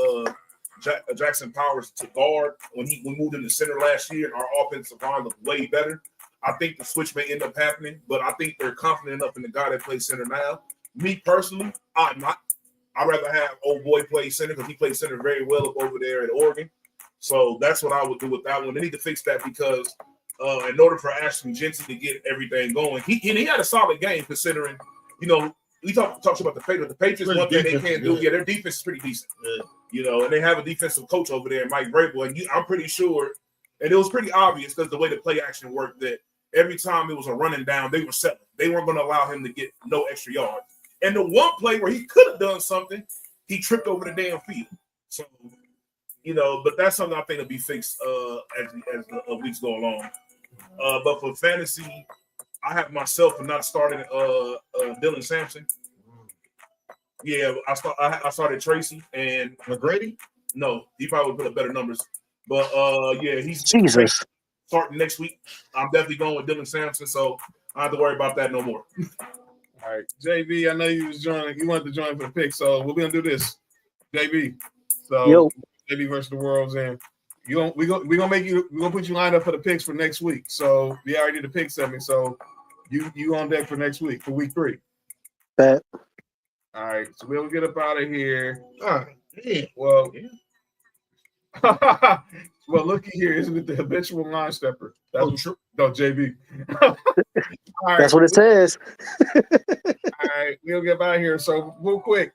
Jackson Powers to guard when we moved him to center last year. Our offensive line looked way better. I think the switch may end up happening, but I think they're confident enough in the guy that plays center now. Me personally, I'm not. I'd rather have old boy play center because he plays center very well up over there at Oregon. So that's what I would do with that one. They need to fix that because in order for Ashton Jensen to get everything going, he had a solid game considering, we talks about the Patriots. The Patriots, one thing they can't do, their defense is pretty decent. Yeah. And they have a defensive coach over there, Mike Vrabel, and I'm pretty sure, and it was pretty obvious because the way the play action worked that every time it was a running down, they were settling. They weren't going to allow him to get no extra yards. And the one play where he could have done something, he tripped over the damn field. So, but that's something I think will be fixed as the weeks go along. But for fantasy, I have myself not starting Dylan Sampson. Yeah, I started Tracy and McGrady. No, he probably would put up better numbers. But yeah, he's Jesus starting next week. I'm definitely going with Dylan Sampson, so I don't have to worry about that no more. All right, JB, I know you wanted to join for the pick, so we're gonna do this. JB, so JB versus the World's End. We're gonna put you lined up for the picks for next week. So we already did the pick segment, so you on deck for next week for week 3. Bet. All right, so we'll get up out of here. All right. Yeah. Well, well, looky here. Isn't it the habitual line stepper? That's true. No, JB. All right. That's what it says. All right, we'll get out of here. So real quick,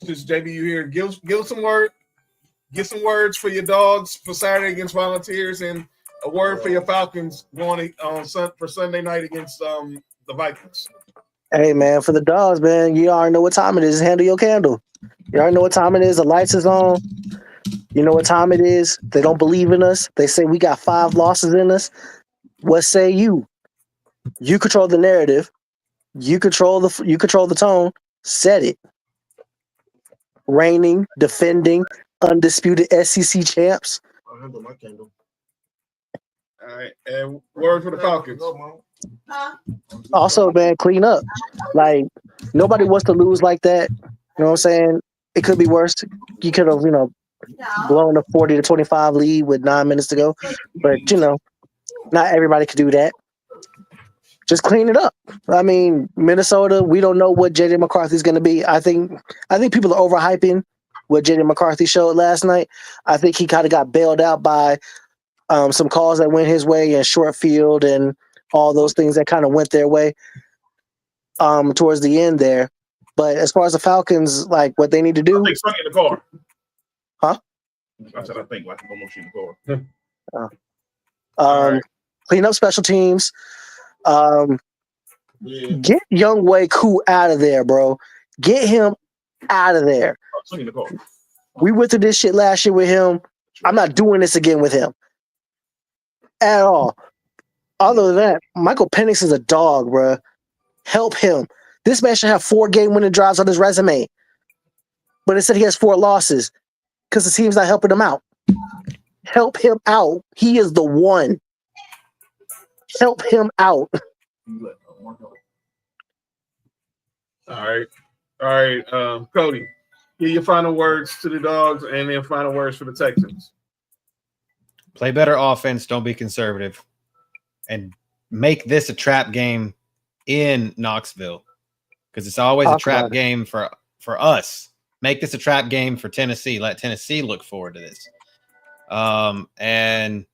since JB you here, give some word. Get some words for your dogs for Saturday against Volunteers, and a word for your Falcons going on for Sunday night against the Vikings. Hey, man, for the dogs, man, you already know what time it is. Handle your candle. You already know what time it is. The lights is on. You know what time it is. They don't believe in us. They say we got 5 losses in us. What say you? You control the narrative. You control the tone. Set it. Reigning, defending, undisputed SEC champs. I'll handle my candle. All right, and word for the Falcons. Also, man, clean up. Like, nobody wants to lose like that. You know what I'm saying? It could be worse. You could have, blown a 40-25 lead with 9 minutes to go. But, not everybody could do that. Just clean it up. I mean, Minnesota, we don't know what J.J. McCarthy's going to be. I think people are overhyping what J.J. McCarthy showed last night. I think he kind of got bailed out by some calls that went his way in short field and all those things that kind of went their way towards the end there. But as far as the Falcons, like what they need to do. I think Sonny in the car. Huh? I said I think almost in the car. Clean up special teams. Get Young Wei Koo out of there, bro. Get him out of there. We went through this shit last year with him. I'm not doing this again with him at all. Other than that, Michael Penix is a dog, bro. Help him. This man should have 4 game-winning drives on his resume. But instead he has 4 losses because the team's not helping him out. Help him out. He is the one. Help him out. All right. Cody, give your final words to the Dogs and then final words for the Texans. Play better offense. Don't be conservative. And make this a trap game in Knoxville because it's always a trap game for us. Make this a trap game for Tennessee. Let Tennessee look forward to this. And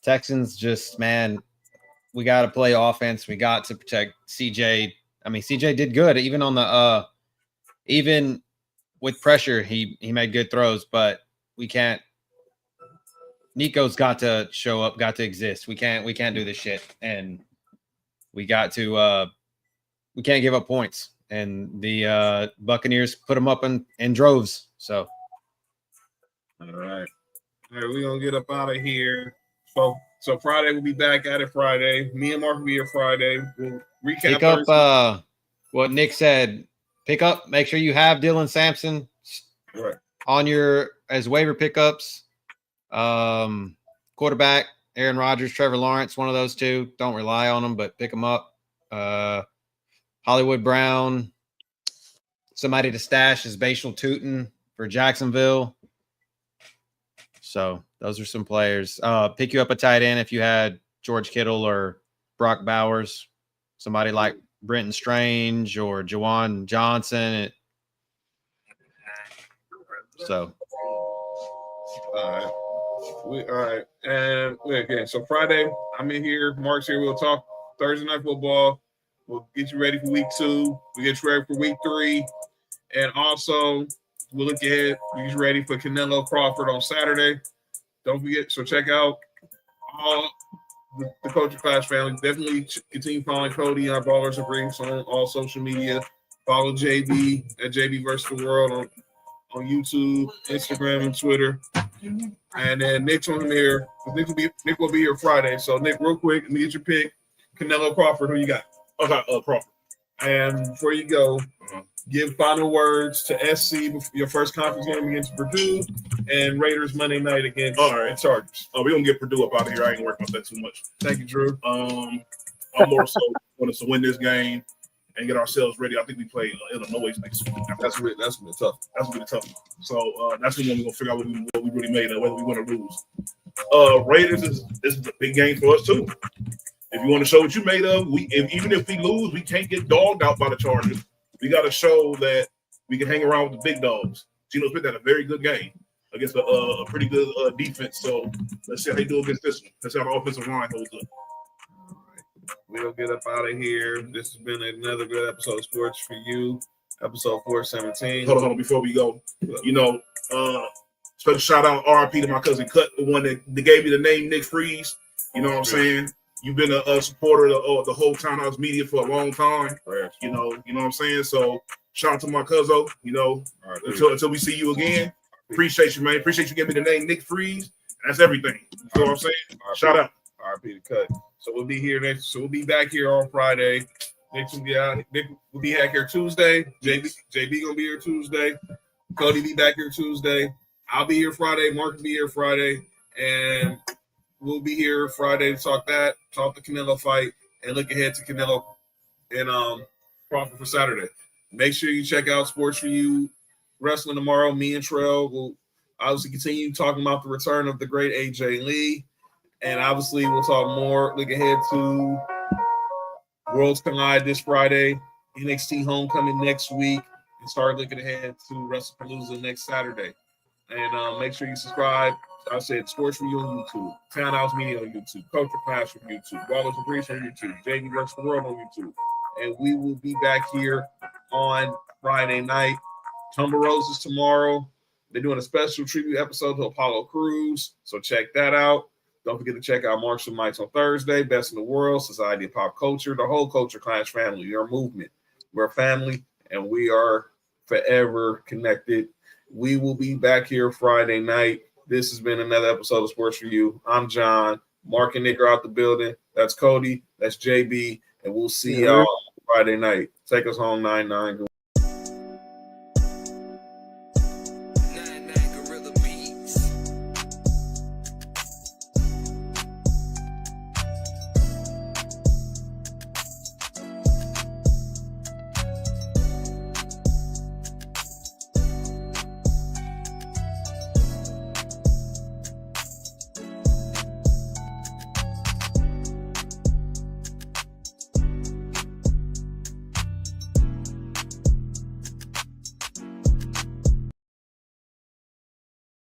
Texans just, man, we got to play offense. We got to protect CJ. I mean, CJ did good even on the even with pressure. He made good throws, but we can't. Nico's got to show up, got to exist. We can't do this shit, and we got to. We can't give up points, and the Buccaneers put them up in droves. So, all right, we're gonna get up out of here. So Friday we'll be back at it. Friday, me and Mark will be here Friday. We'll recap. Pick up what Nick said. Pick up. Make sure you have Dylan Sampson on your as waiver pickups. Quarterback, Aaron Rodgers, Trevor Lawrence, one of those two. Don't rely on them, but pick them up. Hollywood Brown, somebody to stash is Bashal Tootin for Jacksonville. So those are some players. Pick you up a tight end if you had George Kittle or Brock Bowers, somebody like Brenton Strange or Jawan Johnson. So, all right. And again, so Friday, I'm in here. Mark's here. We'll talk Thursday night football. We'll get you ready for week 2. We'll get you ready for week 3. And also, we'll look ahead. We'll get you ready for Canelo Crawford on Saturday. Don't forget, so check out all the Culture Clash family. Definitely continue following Cody and our Ballers and Briefs on all social media. Follow JB at JB versus the World on YouTube, Instagram, and Twitter. And then Nick's on here. Nick will be here Friday. So Nick, real quick, let me get your pick. Canelo Crawford, who you got? I got Crawford. And before you go, give final words to SC your first conference game against Purdue and Raiders Monday night against the Chargers. We're gonna get Purdue up out of here. I ain't working on that too much. Thank you, Drew. I'm more so want us to win this game and get ourselves ready. I think we play Illinois next week. That's gonna be tough. That's gonna be tough. So that's when we're gonna figure out what we really made of, whether we want to lose. Raiders is a big game for us too. If you want to show what you made of, even if we lose, we can't get dogged out by the Chargers. We got to show that we can hang around with the big dogs. Geno Smith had a very good game against a pretty good defense. So let's see how they do against this one. Let's see how the offensive line holds up. All right. We'll get up out of here. This has been another good episode of Sports for You, episode 417. Hold on. Before we go, special shout out RIP to my cousin Cut, the one that gave me the name Nick Freeze. You know what I'm saying? You've been a supporter of the whole Townhouse media for a long time. Right. You know what I'm saying? So shout out to my cousin, until we see you again. Appreciate you, man. Appreciate you giving me the name Nick Freeze. That's everything. You know what I'm saying? Shout out. RP to Cut. So we'll be here next. So we'll be back here on Friday. Nick will be out. Nick will be back here Tuesday. JB gonna be here Tuesday. Cody be back here Tuesday. I'll be here Friday. Mark will be here Friday. And we'll be here Friday to talk the Canelo fight, and look ahead to Canelo and Crawford for Saturday. Make sure you check out Sports4U Wrestling tomorrow. Me and Trell will obviously continue talking about the return of the great AJ Lee, and obviously we'll talk more. Look ahead to Worlds Collide this Friday, NXT Homecoming next week, and start looking ahead to WrestlePalooza next Saturday. And make sure you subscribe. I said Sports4U on YouTube, Townhouse Media on YouTube, Culture Clash on YouTube, Ballers and Briefs on YouTube, JV Versus the World on YouTube. And we will be back here on Friday night. Tumble Roses tomorrow. They're doing a special tribute episode to Apollo Crews, so check that out. Don't forget to check out Marshall Mike's on Thursday. Best in the World, Society of Pop Culture, the whole Culture Clash family. Your movement. We're a family, and we are forever connected. We will be back here Friday night. This has been another episode of Sports for You. I'm John. Mark and Nick are out the building. That's Cody. That's JB. And we'll see y'all Friday night. Take us home 9-9.